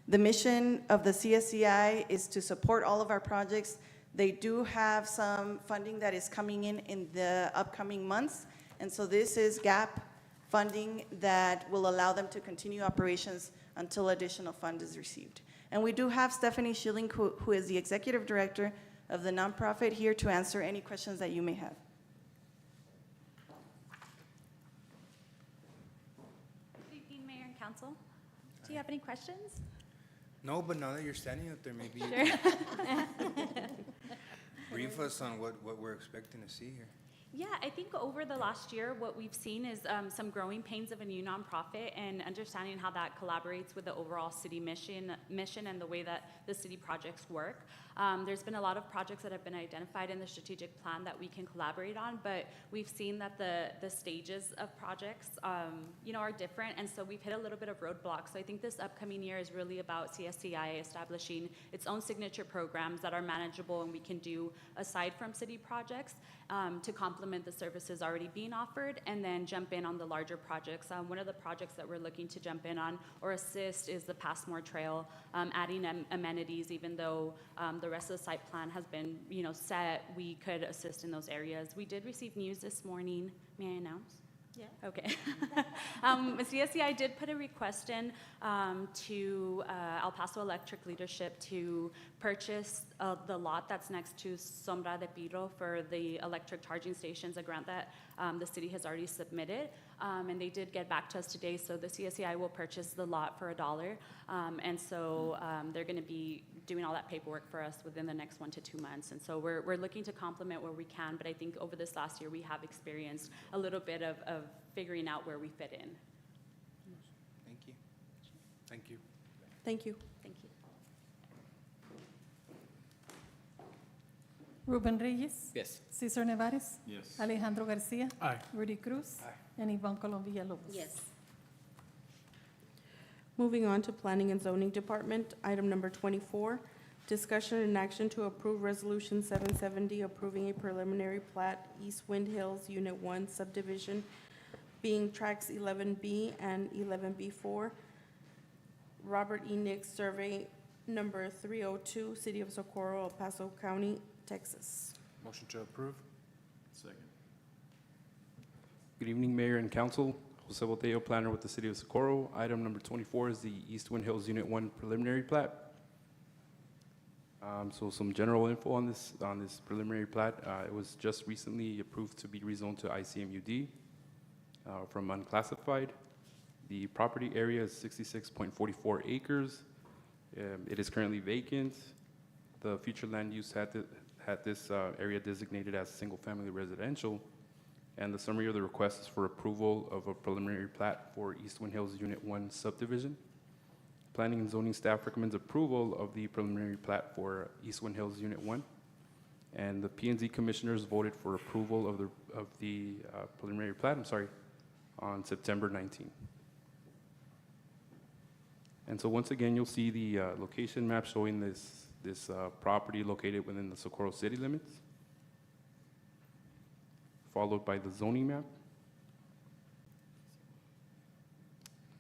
The mission of the CSCI is to support all of our projects. They do have some funding that is coming in the upcoming months, and so this is gap funding that will allow them to continue operations until additional fund is received. And we do have Stephanie Schilling, who is the executive director of the nonprofit, here to answer any questions that you may have. Good evening, Mayor and Council. Do you have any questions? No, but now that you're standing up there, maybe you Sure. can brief us on what we're expecting to see here. Yeah, I think over the last year, what we've seen is some growing pains of a new nonprofit and understanding how that collaborates with the overall city mission and the way that the city projects work. There's been a lot of projects that have been identified in the strategic plan that we can collaborate on, but we've seen that the stages of projects, are different, and so we've hit a little bit of roadblocks. So I think this upcoming year is really about CSCI establishing its own signature programs that are manageable and we can do aside from city projects to complement the services already being offered, and then jump in on the larger projects. One of the projects that we're looking to jump in on or assist is the Passmore Trail, adding amenities. Even though the rest of the site plan has been, set, we could assist in those areas. We did receive news this morning. May I announce? Yeah. Okay. CSCI did put a request in to El Paso Electric leadership to purchase the lot that's next to Sombra de Piro for the electric charging stations, a grant that the city has already submitted. And they did get back to us today, so the CSCI will purchase the lot for $1. And so they're going to be doing all that paperwork for us within the next 1 to 2 months. And so we're looking to complement where we can, but I think over this last year we have experienced a little bit of figuring out where we fit in. Thank you. Thank you. Thank you. Thank you. Ruben Reyes. Yes. Cesar Nevares. Yes. Alejandro Garcia. Aye. Rudy Cruz. And Yvonne Colombia Lopez. Yes. Moving on to Planning and Zoning Department, item number 24, discussion and action to approve Resolution 770 approving a preliminary plat, East Wind Hills Unit 1 subdivision, being tracks 11B and 11B4, Robert E. Nix Survey Number 302, City of Socorro, El Paso County, Texas. Motion to approve? Second. Good evening, Mayor and Council. Jose Boteo, planner with the City of Socorro. Item number 24 is the East Wind Hills Unit 1 preliminary plat. So some general info on this preliminary plat. It was just recently approved to be rezoned to ICMUD from unclassified. The property area is 66.44 acres. It is currently vacant. The future land use had this area designated as single-family residential. And the summary of the request is for approval of a preliminary plat for East Wind Hills Unit 1 subdivision. Planning and zoning staff recommends approval of the preliminary plat for East Wind Hills Unit 1. And the P&Z commissioners voted for approval of the preliminary plat, on September 19. And so once again, you'll see the location map showing this property located within the Socorro city limits, followed by the zoning map,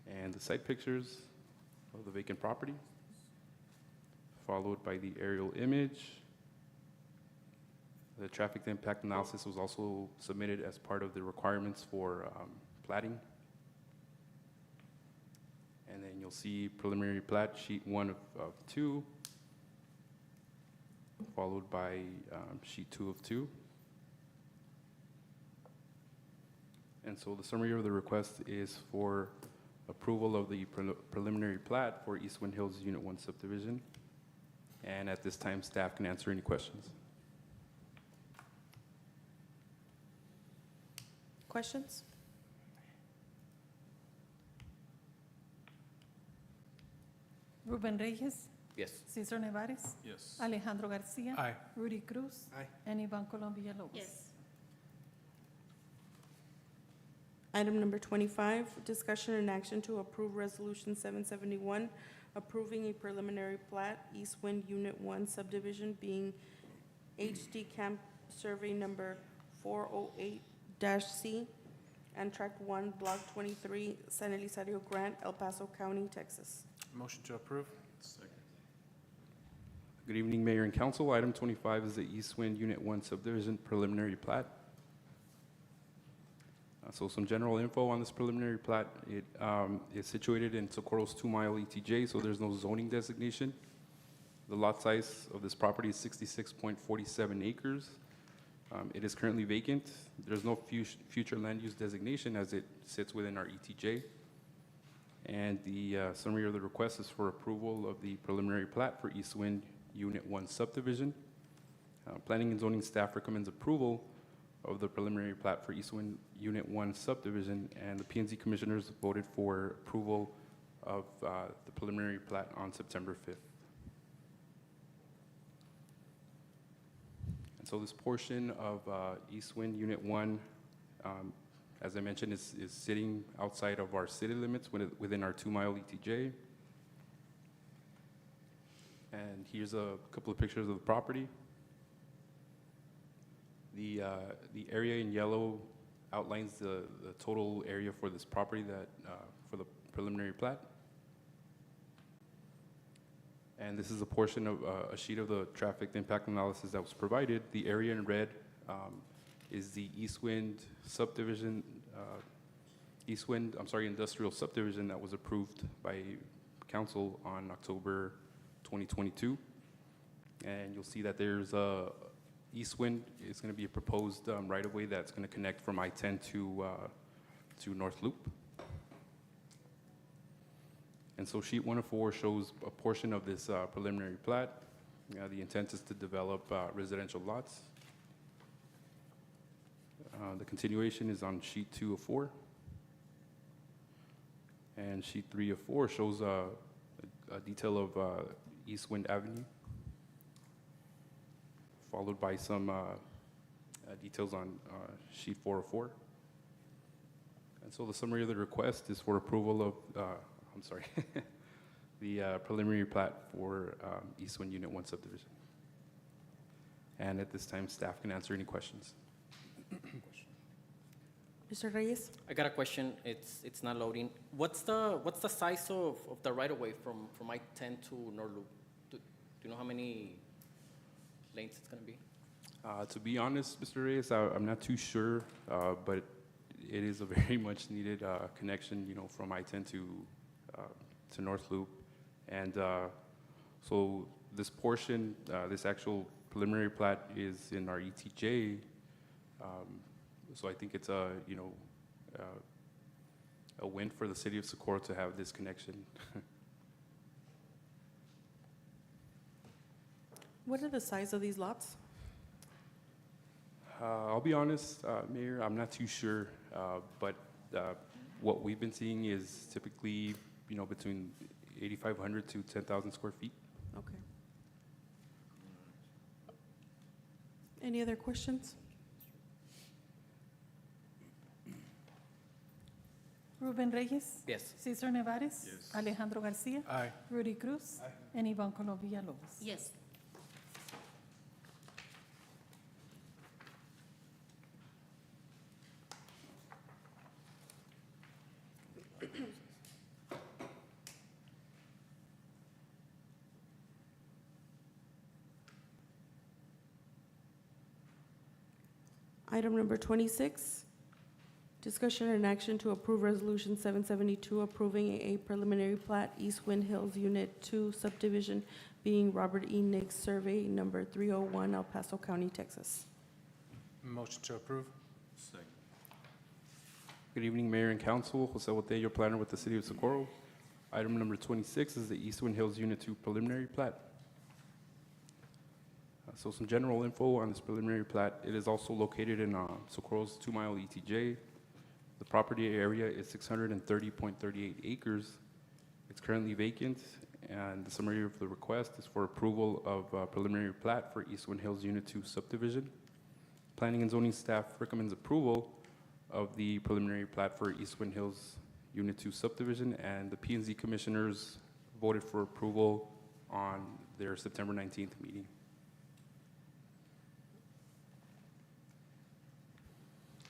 and the site pictures of the vacant property, followed by the aerial image. The traffic impact analysis was also submitted as part of the requirements for platting. And then you'll see preliminary plat, sheet 1 of 2, followed by sheet 2 of 2. And so the summary of the request is for approval of the preliminary plat for East Wind Hills Unit 1 subdivision. And at this time, staff can answer any questions. Questions? Ruben Reyes. Yes. Cesar Nevares. Yes. Alejandro Garcia. Aye. Rudy Cruz. Aye. And Yvonne Colombia Lopez. Yes. Item number 25, discussion and action to approve Resolution 771, approving a preliminary plat, East Wind Unit 1 subdivision, being HD Camp Survey Number 408-C and Tract 1, Block 23, San Elizario Grant, El Paso County, Texas. Motion to approve? Second. Good evening, Mayor and Council. Item 25 is the East Wind Unit 1 subdivision preliminary plat. So some general info on this preliminary plat. It is situated in Socorro's 2-mile ETJ, so there's no zoning designation. The lot size of this property is 66.47 acres. It is currently vacant. There's no future land use designation as it sits within our ETJ. And the summary of the request is for approval of the preliminary plat for East Wind Unit 1 subdivision. Planning and zoning staff recommends approval of the preliminary plat for East Wind Unit 1 subdivision, and the P&Z commissioners voted for approval of the preliminary plat on September 5th. And so this portion of East Wind Unit 1, as I mentioned, is sitting outside of our city limits within our 2-mile ETJ. And here's a couple of pictures of the property. The area in yellow outlines the total area for this property for the preliminary plat. And this is a portion of a sheet of the traffic impact analysis that was provided. The area in red is the East Wind subdivision industrial subdivision that was approved by council on October 2022. And you'll see that there's Eastwind is going to be a proposed right-of-way that's going to connect from I-10 to North Loop. And so sheet 104 shows a portion of this preliminary plat. The intent is to develop residential lots. The continuation is on sheet 204. And sheet 304 shows a detail of Eastwind Avenue, followed by some details on sheet 404. And so the summary of the request is for approval of, the preliminary plat for Eastwind Unit 1 subdivision. And at this time, staff can answer any questions. Mr. Reyes? I got a question. It's not loading. What's the size of the right of way from I-10 to North Loop? Do you know how many lanes it's gonna be? To be honest, Mr. Reyes, I'm not too sure, but it is a very much needed connection, from I-10 to North Loop. And so this portion, this actual preliminary plat is in our ETJ. So I think it's a win for the city of Socorro to have this connection. What are the size of these lots? I'll be honest, Mayor, I'm not too sure, but what we've been seeing is typically, between 8,500 to 10,000 square feet. Okay. Any other questions? Ruben Reyes. Yes. Cesar Nevares. Yes. Alejandro Garcia. Aye. Rudy Cruz. And Ivan Colo Villalobos. Yes. Item number 26, discussion and action to approve Resolution 772 approving a preliminary plat East Wind Hills Unit 2 subdivision being Robert E. Nix Survey Number 301, El Paso County, Texas. Motion to approve. Second. Good evening, Mayor and Council. Jose Botello, planner with the City of Socorro. Item number 26 is the Eastwind Hills Unit 2 preliminary plat. So some general info on this preliminary plat. It is also located in Socorro's 2-mile ETJ. The property area is 630.38 acres. It's currently vacant, and the summary of the request is for approval of preliminary plat for Eastwind Hills Unit 2 subdivision. Planning and zoning staff recommends approval of the preliminary plat for Eastwind Hills Unit 2 subdivision, and the P&Z commissioners voted for approval on their September 19th meeting.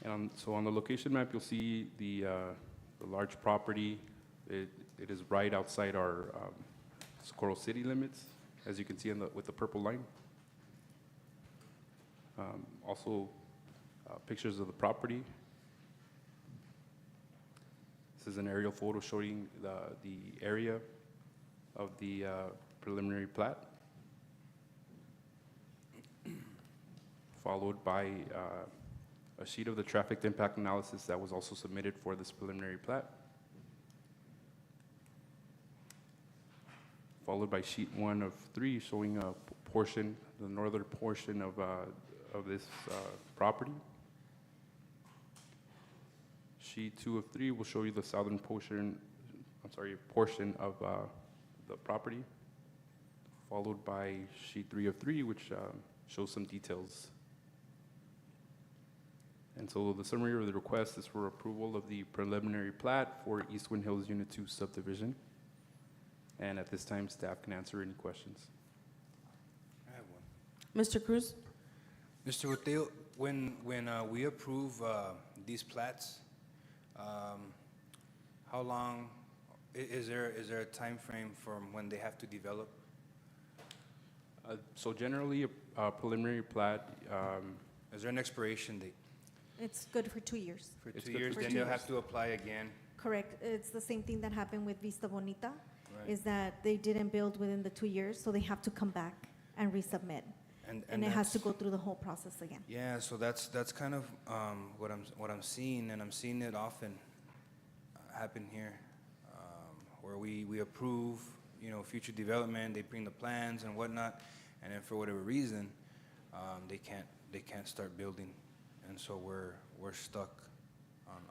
And so on the location map, you'll see the large property. It is right outside our Socorro city limits, as you can see with the purple line. Also, pictures of the property. This is an aerial photo showing the area of the preliminary plat, followed by a sheet of the traffic impact analysis that was also submitted for this preliminary plat, followed by sheet 1 of 3 showing a portion, the northern portion of this property. Sheet 2 of 3 will show you the southern portion of the property, followed by sheet 3 of 3, which shows some details. And so the summary of the request is for approval of the preliminary plat for Eastwind Hills Unit 2 subdivision. And at this time, staff can answer any questions. I have one. Mr. Cruz? Mr. Botello, when we approve these plats, how long, is there a time frame from when they have to develop? So generally, a preliminary plat, Is there an expiration date? It's good for 2 years. For It's 2 good years, for then 2 they'll years. have to apply again. Correct. It's the same thing that happened with Vista Bonita, Right. is that they didn't build within the 2 years, so they have to come back and resubmit. And it has to that's- go through the whole process again. Yeah, so that's kind of what I'm seeing, and I'm seeing it often happen here, where we approve, future development, they bring the plans and whatnot, and then for whatever reason, they can't start building, and so we're stuck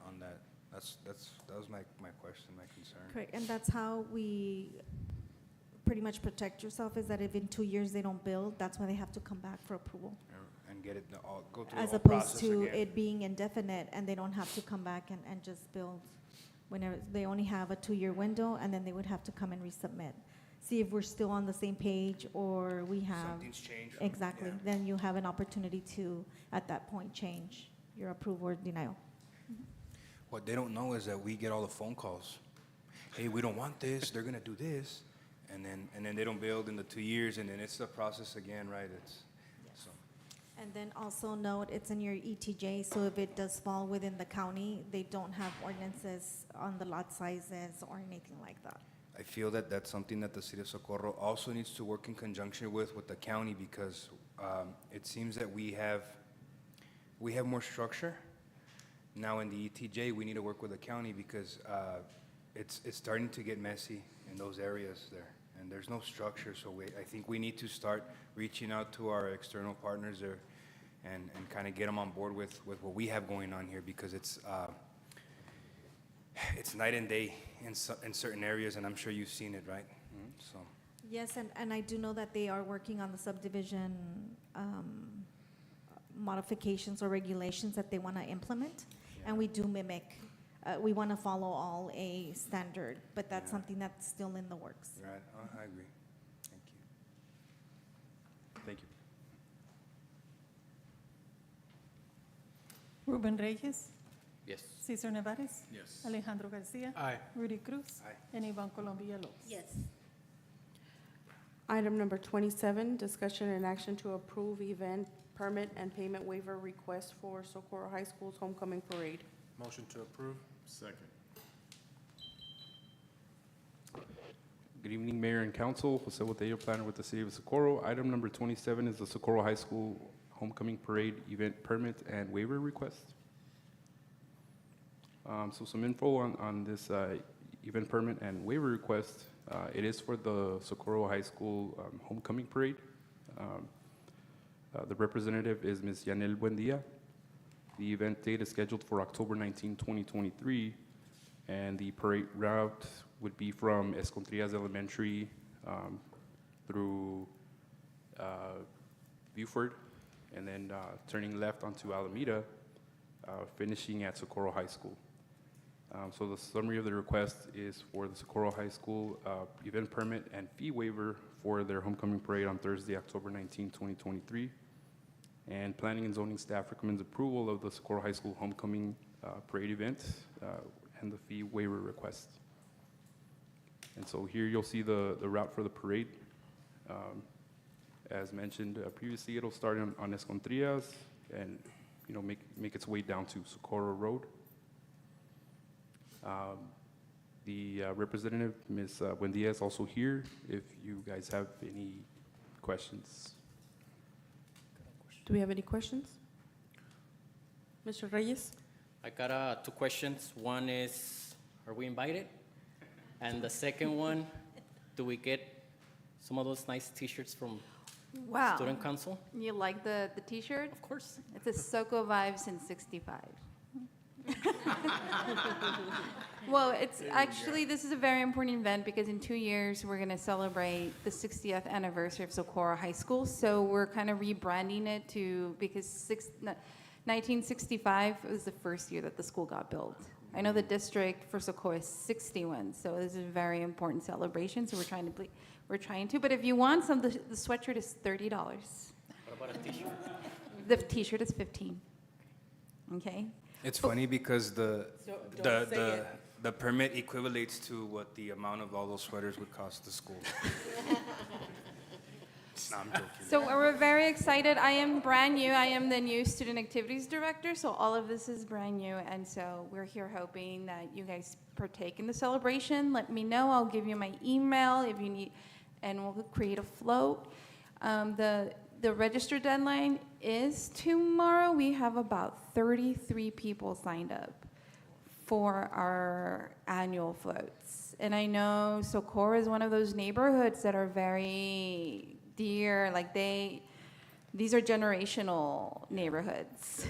on that. That was my question, my concern. Correct, and that's how we pretty much protect yourself, is that if in 2 years they don't build, that's why they have to come back for approval. And get it go through As the whole opposed process to again. it being indefinite and they don't have to come back and just build. Whenever, they only have a 2-year window and then they would have to come and resubmit. See if we're still on the same page or we have. Something's changed. Exactly, Yeah. then you have an opportunity to, at that point, change your approval or denial. What they don't know is that we get all the phone calls. Hey, we don't want this, they're gonna do this, and then they don't build in the 2 years, and then it's the process again, right? So. And then also note, it's in your ETJ, so if it does fall within the county, they don't have ordinances on the lot sizes or anything like that. I feel that that's something that the city of Socorro also needs to work in conjunction with the county, because it seems that we have more structure. Now in the ETJ, we need to work with the county because it's starting to get messy in those areas there, and there's no structure. So I think we need to start reaching out to our external partners there and kind of get them on board with what we have going on here, because it's night and day in certain areas, and I'm sure you've seen it, right? So. Yes, and I do know that they are working on the subdivision modifications or regulations that they want to implement, and we do mimic. We want to follow all a standard, but that's something that's still in the works. Right, I agree. Thank you. Thank you. Ruben Reyes, Yes. Cesar Nevares. Yes. Alejandro Garcia. Aye. Rudy Cruz. Aye. And Ivan Colombia Lopez. Yes. Item number 27, discussion and action to approve event permit and payment waiver request for Socorro High School's homecoming parade. Motion to approve. Second. Good evening, Mayor and Council. Jose Botello, planner with the City of Socorro. Item number 27 is the Socorro High School Homecoming Parade event permit and waiver request. So some info on this event permit and waiver request. It is for the Socorro High School Homecoming Parade. The representative is Ms. Yanel Buendia. The event date is scheduled for October 19, 2023, and the parade route would be from Escontrias Elementary through Buford, and then turning left onto Alameda, finishing at Socorro High School. So the summary of the request is for the Socorro High School event permit and fee waiver for their homecoming parade on Thursday, October 19, 2023. And planning and zoning staff recommends approval of the Socorro High School homecoming parade event and the fee waiver request. And so here you'll see the route for the parade. As mentioned previously, it'll start on Escontrias and make its way down to Socorro Road. The representative, Ms. Buendia, is also here if you guys have any questions. Do we have any questions? Mr. Reyes? I got 2 questions. One is, are we invited? And the second one, do we get some of those nice T-shirts from Wow. Student Council? You like the T-shirt? Of course. It's a Soco Vibes in 65. Well, it's actually, this is a very important event because in 2 years, we're going to celebrate the 60th anniversary of Socorro High School. So we're kind of rebranding it because 1965 was the first year that the school got built. I know the district for Socorro is 61, so this is a very important celebration. So we're trying to, but if you want some, the sweatshirt is $30. What about a T-shirt? The T-shirt is 15. Okay? It's funny because Don't say the permit equivalates to what the amount of all those sweaters would cost the school. No, I'm joking. So we're very excited. I am brand new. I am the new student activities director, so all of this is brand new. And so we're here hoping that you guys partake in the celebration. Let me know. I'll give you my email if you need, and we'll create a float. The register deadline is tomorrow. We have about 33 people signed up for our annual floats. And I know Socorro is one of those neighborhoods that are very dear, like these are generational neighborhoods.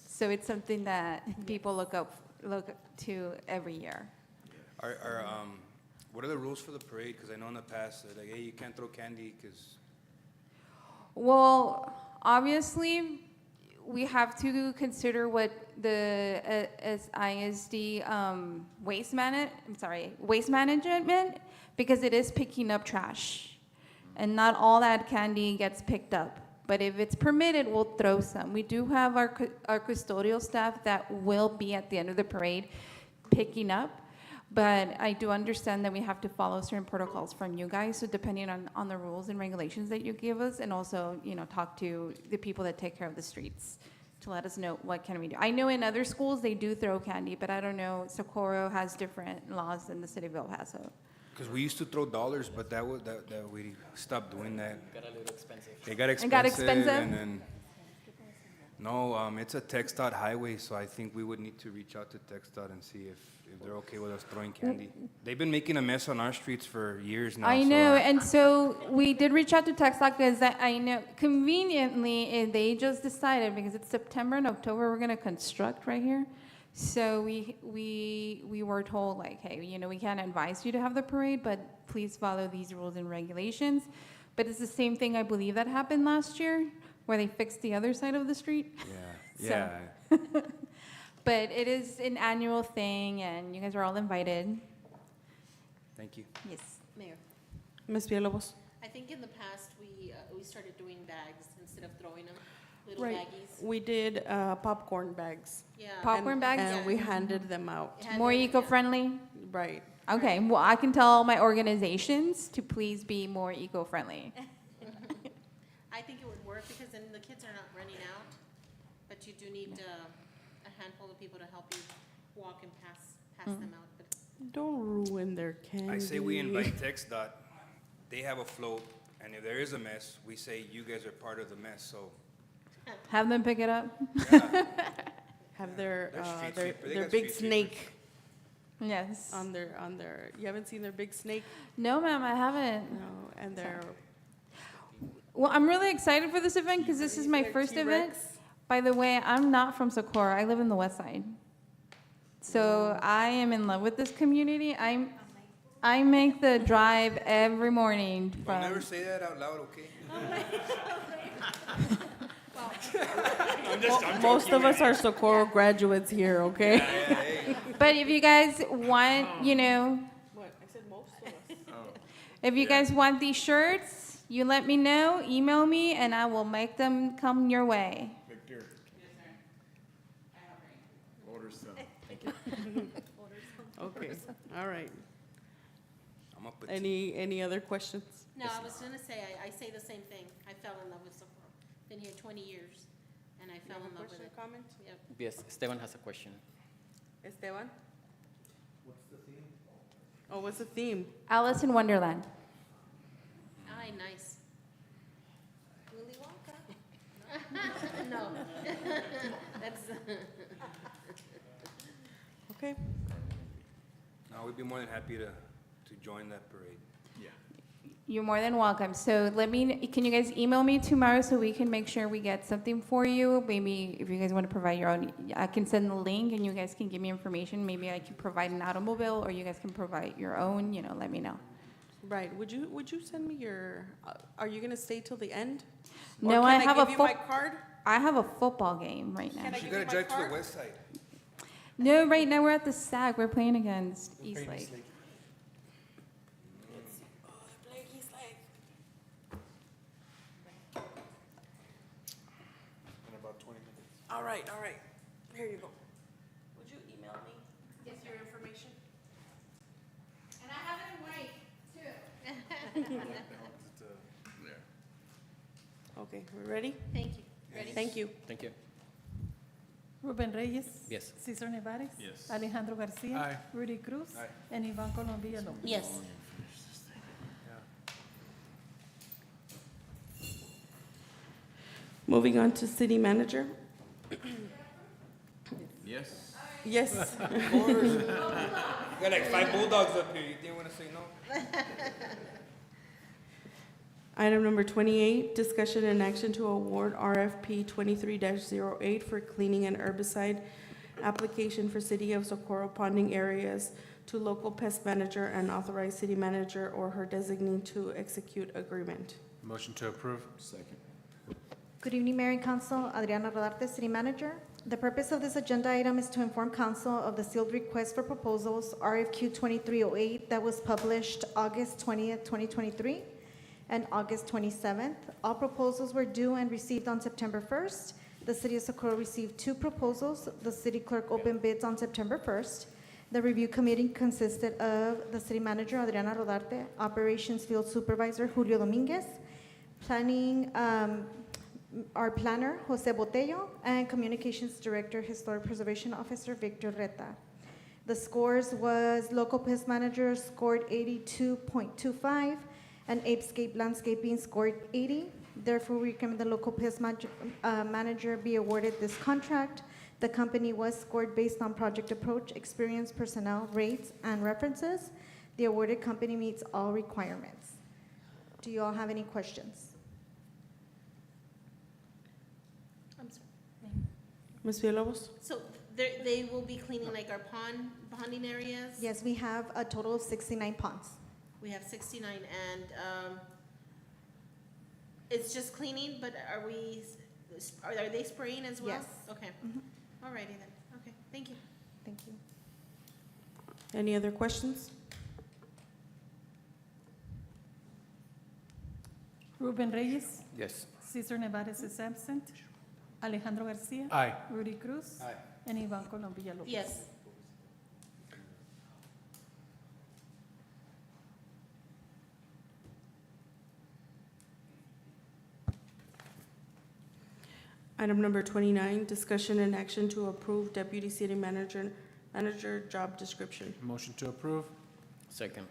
So it's something that people look to every year. What are the rules for the parade? Because I know in the past, they're like, hey, you can't throw candy because... Well, obviously, we have to consider what the ISD waste management, because it is picking up trash. And not all that candy gets picked up. But if it's permitted, we'll throw some. We do have our custodial staff that will be at the end of the parade picking up. But I do understand that we have to follow certain protocols from you guys. So depending on the rules and regulations that you give us, and also, talk to the people that take care of the streets to let us know what can we do. I know in other schools they do throw candy, but I don't know, Socorro has different laws than the city of El Paso. Because we used to throw dollars, but that we stopped doing that. Got a little expensive. It got expensive. It got expensive? And then, no, it's a TxDOT highway, so I think we would need to reach out to TxDOT and see if they're okay with us throwing candy. They've been making a mess on our streets for years now. I know, and so we did reach out to TxDOT because I know conveniently they just decided, because it's September and October, we're going to construct right here. So we were told, like, hey, we can't advise you to have the parade, but please follow these rules and regulations. But it's the same thing, I believe, that happened last year, where they fixed the other side of the street. Yeah, So- But it is an annual thing, and you guys are all invited. Thank you. Yes. Mayor. Ms. Villalobos. I think in the past, we started doing bags instead of throwing them, little Right. baggies. We did popcorn bags. Yeah. Popcorn bags? And we handed them out. More eco-friendly? Right. Okay, well, I can tell my organizations to please be more eco-friendly. I think it would work because then the kids are not running out, but you do need a handful of people to help you walk and pass them out. But Don't ruin their candy. I say we invite TxDOT. They have a float, and if there is a mess, we say you guys are part of the mess. So Have them pick it up? Have their They're street their, sweeper. They their got big street snake Yes. on their. You haven't seen their big snake? No, ma'am, I haven't. No, and their. Well, I'm really excited for this event because this is my first event. By the way, I'm not from Socorro. I live in the west side. So I am in love with this community. I make the drive every morning don't from. never say that out loud, okay? Most of us are Socorro graduates here, okay? But if you guys want, What? I said most of us. if you guys want these shirts, you let me know, email me, and I will make them come your way. Victor. Orders some. Okay, all right. I'm up with Any other questions? no, I was gonna say, I say the same thing. I fell in love with Socorro. Been here 20 years, and I fell in love with it. Comment? Yep. Yes, Esteban has a question. Esteban? What's the theme? Oh, what's the theme? Alice in Wonderland. Ay, nice. Willy Wonka? No. That's, Okay. No, we'd be more than happy to join that parade. You're more than welcome. So can you guys email me tomorrow so we can make sure we get something for you? Maybe if you guys want to provide your own, I can send the link and you guys can give me information. Maybe I can provide an automobile or you guys can provide your own, let me know. Right. Would you send me your? Are you gonna stay till the end? No, Or I can have give a you my card. I have a football game right now. Can I You give you gotta my drive to card? the west side. No, right now we're at the SAC. We're playing against Eastlake. In about 20 minutes. All right. Here you go. Would you email me? Yes, your information. And I have it in white, too. There. Okay, we're ready? Thank you. Ready? Thank you. Thank you. Ruben Reyes. Yes. Cesar Nevares. Yes. Alejandro Garcia. Aye. Rudy Cruz. Aye. And Ivan Colom Villalobos. Yes. Moving on to city manager. Yes. Yes. You got like 5 bulldogs up here. You didn't want to say no? Item number 28, discussion and action to award RFP 23-08 for cleaning and herbicide application for City of Socorro ponding areas to local pest manager and authorized city manager or her designee to execute agreement. Motion to approve. Second. Good evening, Mayor and Council. Adriana Rodarte, City Manager. The purpose of this agenda item is to inform Council of the sealed request for proposals, RFQ 2308, that was published August 20th, 2023, and August 27th. All proposals were due and received on September 1st. The City of Socorro received 2 proposals. The City Clerk opened bids on September 1st. The review committee consisted of the City Manager, Adriana Rodarte, Operations Field Supervisor, Julio Dominguez, Planning, our planner, Jose Botello, and Communications Director, Historic Preservation Officer, Victor Reta. The scores was local pest manager scored 82.25, and Apescape Landscaping scored 80. Therefore, we recommend the local pest manager be awarded this contract. The company was scored based on project approach, experience, personnel, rates, and references. The awarded company meets all requirements. Do you all have any questions? I'm sorry. Ms. Villalobos? So they will be cleaning like our ponding areas? Yes, we have a total of 69 ponds. We have 69, and it's just cleaning, but are they spraying as well? Yes. Okay. Mhm. All righty then. Okay, thank you. Thank you. Any other questions? Ruben Reyes. Yes. Cesar Nevares is absent. Alejandro Garcia. Aye. Rudy Cruz. Aye. And Ivan Colom Villalobos. Yes. Item number 29, discussion and action to approve deputy city manager job description. Motion to approve. Second.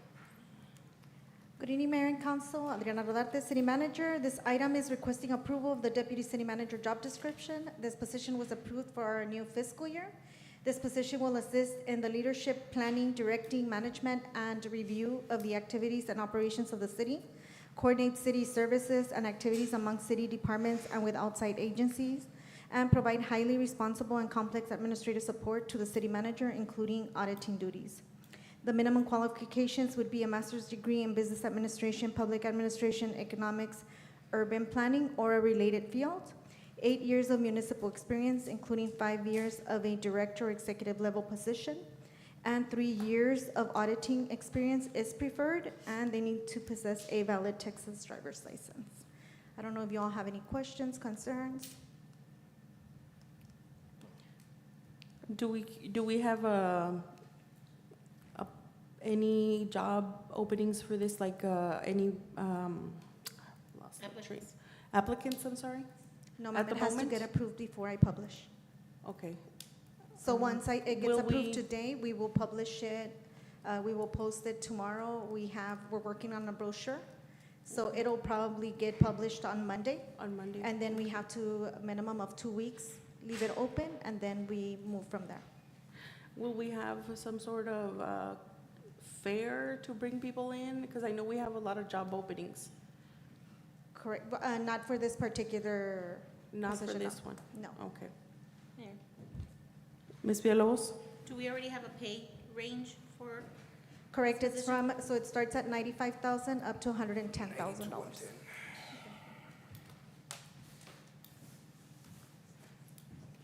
Good evening, Mayor and Council. Adriana Rodarte, City Manager. This item is requesting approval of the Deputy City Manager job description. This position was approved for our new fiscal year. This position will assist in the leadership, planning, directing, management, and review of the activities and operations of the city, coordinate city services and activities among city departments and with outside agencies, and provide highly responsible and complex administrative support to the city manager, including auditing duties. The minimum qualifications would be a master's degree in business administration, public administration, economics, urban planning, or a related field, 8 years of municipal experience, including 5 years of a director or executive level position, and 3 years of auditing experience is preferred, and they need to possess a valid Texas driver's license. I don't know if you all have any questions, concerns? Do we have any job openings for this, like any lost my train. Applicants, I'm sorry? No, At ma'am, the it has to moment? get approved before I publish. Okay. So once it gets Will approved we- today, we will publish it, we will post it tomorrow. We're working on a brochure, so it'll probably get published on Monday. On Monday. And then we have to, a minimum of 2 weeks, leave it open, and then we move from there. Will we have some sort of fair to bring people in? Because I know we have a lot of job openings. Correct, but, not for this particular Not for position, no. this one? No. Okay. Mayor, Ms. Villalobos? do we already have a pay range for? Correct, this it's position? from, so it starts at $95,000 up to $110,000.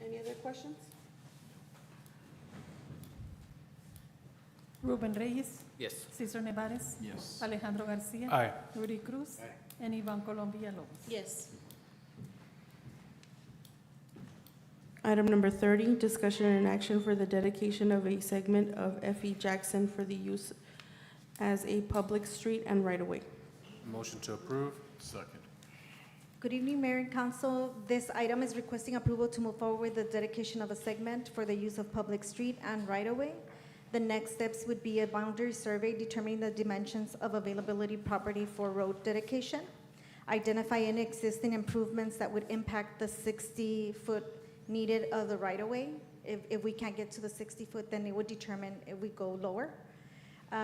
Any other questions? Ruben Reyes. Yes. Cesar Nevares. Yes. Alejandro Garcia. Aye. Rudy Cruz. And Ivan Colom Villalobos. Yes. Item number 30, discussion and action for the dedication of a segment of F.E. Jackson for the use as a public street and right-of-way. Motion to approve. Second. Good evening, Mayor and Council. This item is requesting approval to move forward with the dedication of a segment for the use of public street and right-of-way. The next steps would be a boundary survey determining the dimensions of availability property for road dedication, identify any existing improvements that would impact the 60-foot needed of the right-of-way. If we can't get to the 60-foot, then it would determine if we go lower.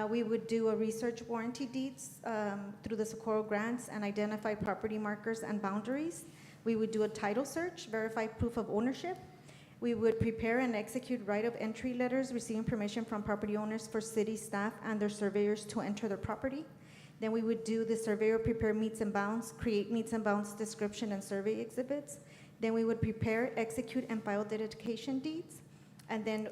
We would do a research warranty deeds through the Socorro grants and identify property markers and boundaries. We would do a title search, verify proof of ownership. We would prepare and execute right of entry letters, receiving permission from property owners for city staff and their surveyors to enter their property. Then we would do the surveyor prepare meets and bounds, create meets and bounds description and survey exhibits. Then we would prepare, execute, and file dedication deeds, and then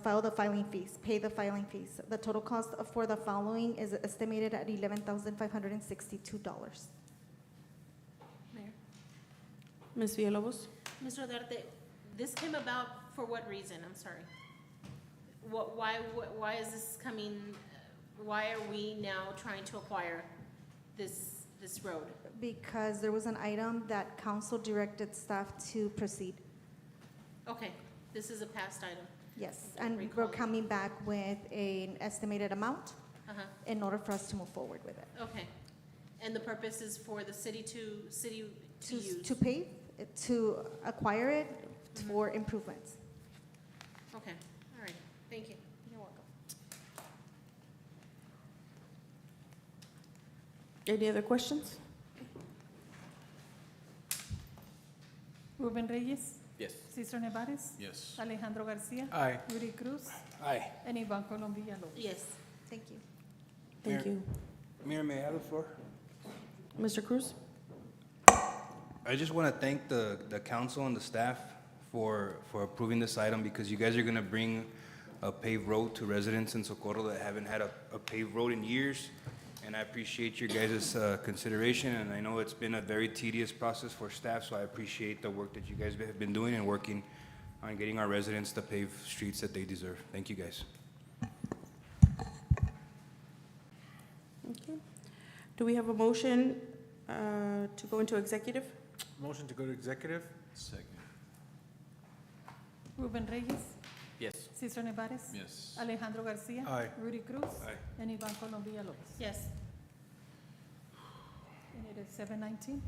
file the filing fees, pay the filing fees. The total cost for the following is estimated at $11,562. Mayor. Ms. Villalobos? Mr. Duarte, this came about for what reason? I'm sorry. Why is this coming, why are we now trying to acquire this road? Because there was an item that council directed staff to proceed. Okay, this is a past item. Yes, and we're coming back with an estimated amount in order for us to move forward with it. Okay, and the purpose is for the city to use? To pay, to acquire it for improvements. Okay, all right, thank you. You're welcome. Any other questions? Ruben Reyes. Yes. Cesar Nevares. Yes. Alejandro Garcia. Aye. Rudy Cruz. Aye. And Ivan Colom Villalobos. Yes, Thank you. thank you. Mayor, may I have the floor? Mr. Cruz? I just want to thank the council and the staff for approving this item, because you guys are going to bring a paved road to residents in Socorro that haven't had a paved road in years. And I appreciate your guys' consideration, and I know it's been a very tedious process for staff, so I appreciate the work that you guys have been doing and working on getting our residents the paved streets that they deserve. Thank you, guys. Okay. Do we have a motion to go into executive? Motion to go to executive? Second. Ruben Reyes. Yes. Cesar Nevares. Yes. Alejandro Garcia. Aye. Rudy Cruz. Aye. And Ivan Colom Villalobos. Yes. And it is 7:19.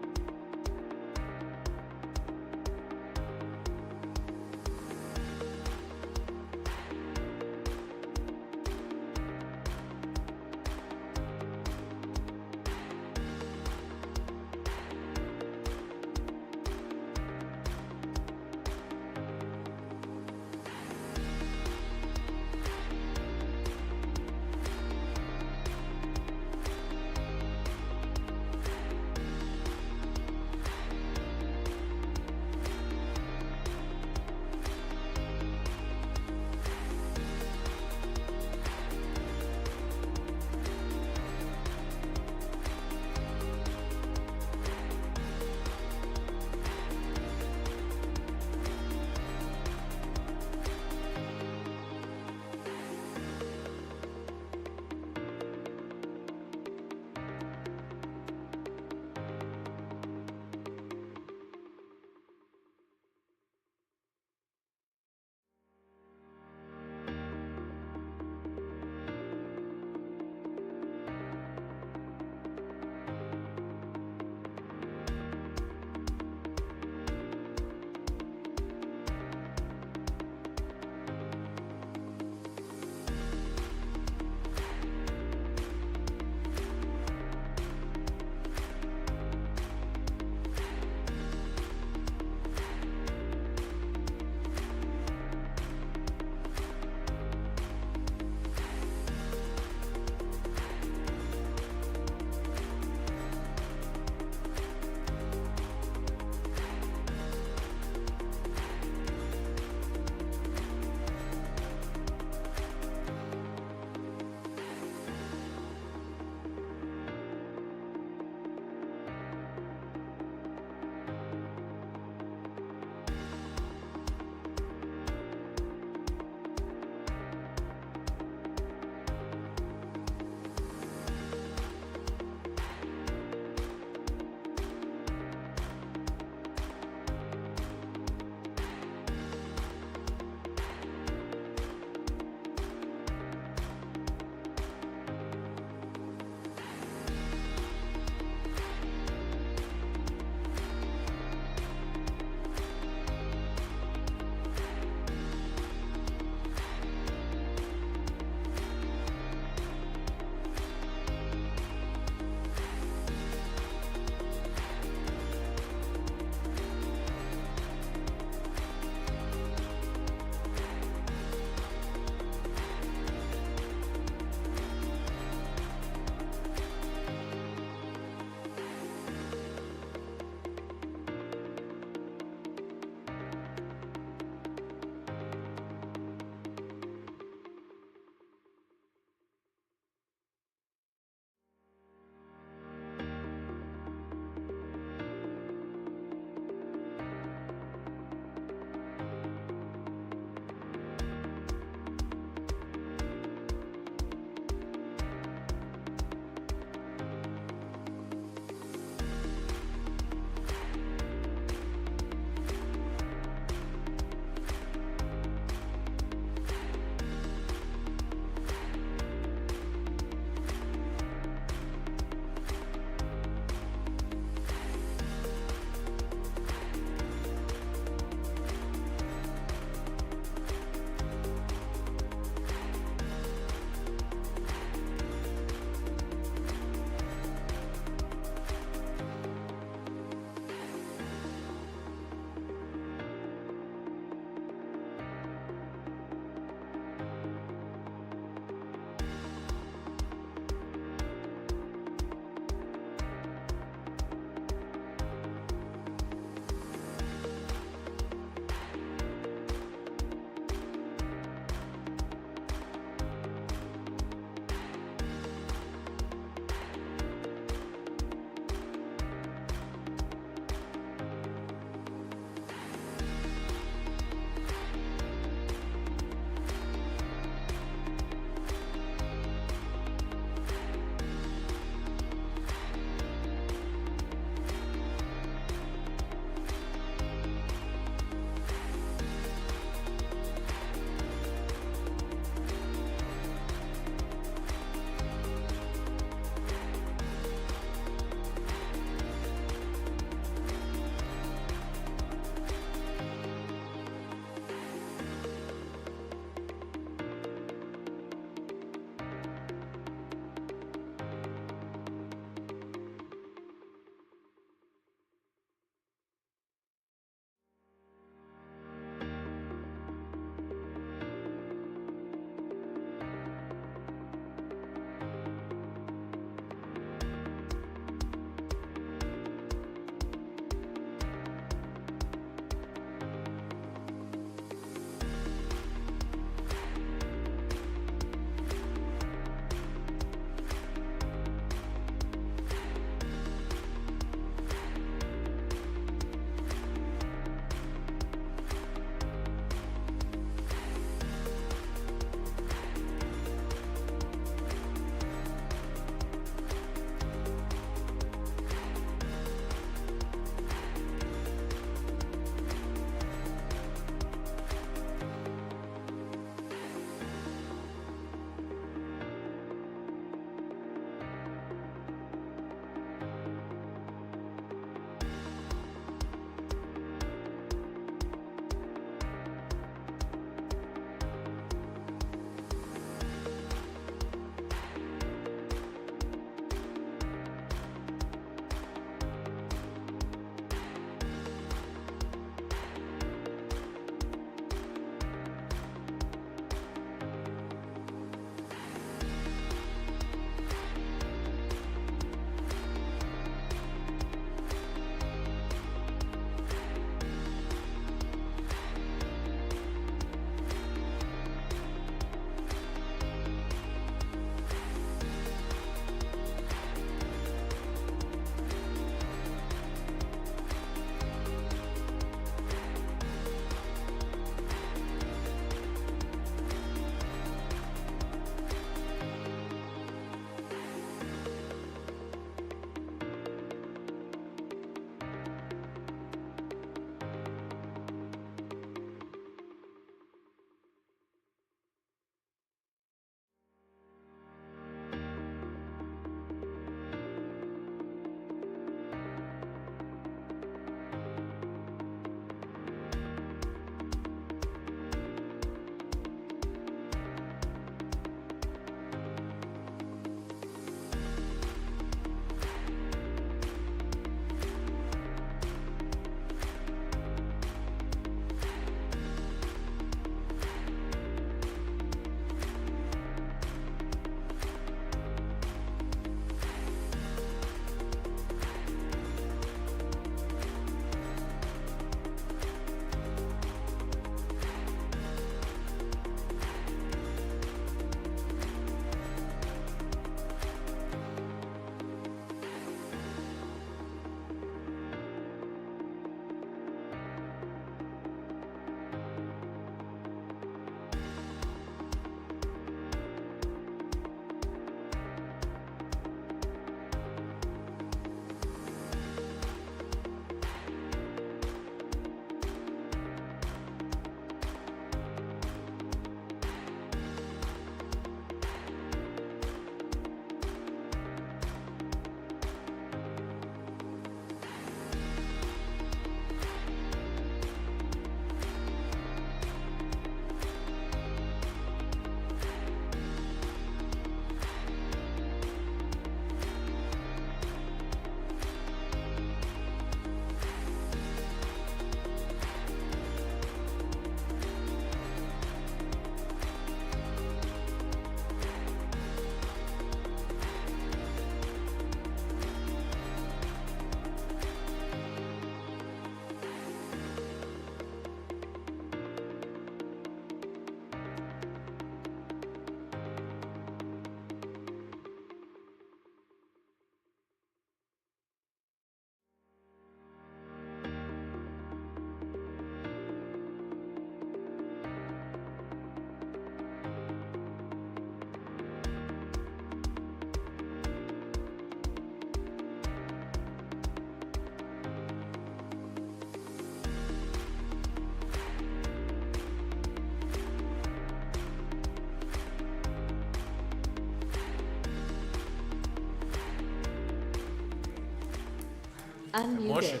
Motion. unmuted.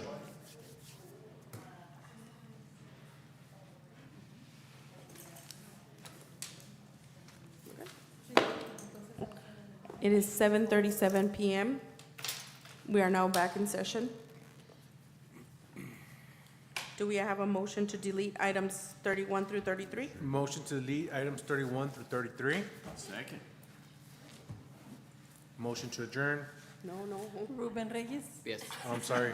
It is 7:37 PM. We are now back in session. Do we have a motion to delete items 31 through 33? Motion to delete items 31 through 33. Second. Motion to adjourn. No. Ruben Reyes. Yes. Oh, I'm sorry.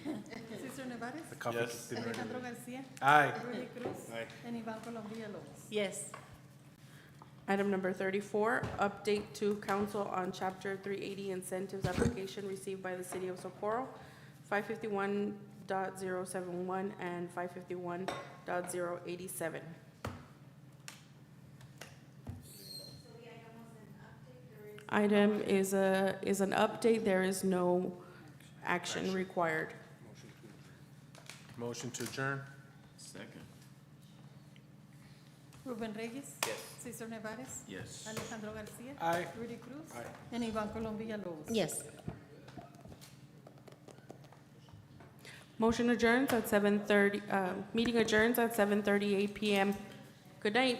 Cesar Nevares. The coffee Yes. kicked in already. Alejandro Garcia. Aye. Rudy Cruz. Aye. And Iván Colombia López. Yes. Item number 34, update to council on Chapter 380 incentives application received by the city of Socorro, 551.071 and 551.087. Item is an update. There is no action required. Motion to adjourn. Second. Ruben Reyes. Yes. Cesar Nevares. Yes. Alejandro Garcia. Aye. Rudy Cruz. Aye. And Iván Colombia López. Yes. Motion adjourns at 7:30, meeting adjourns at 7:38 PM. Good night.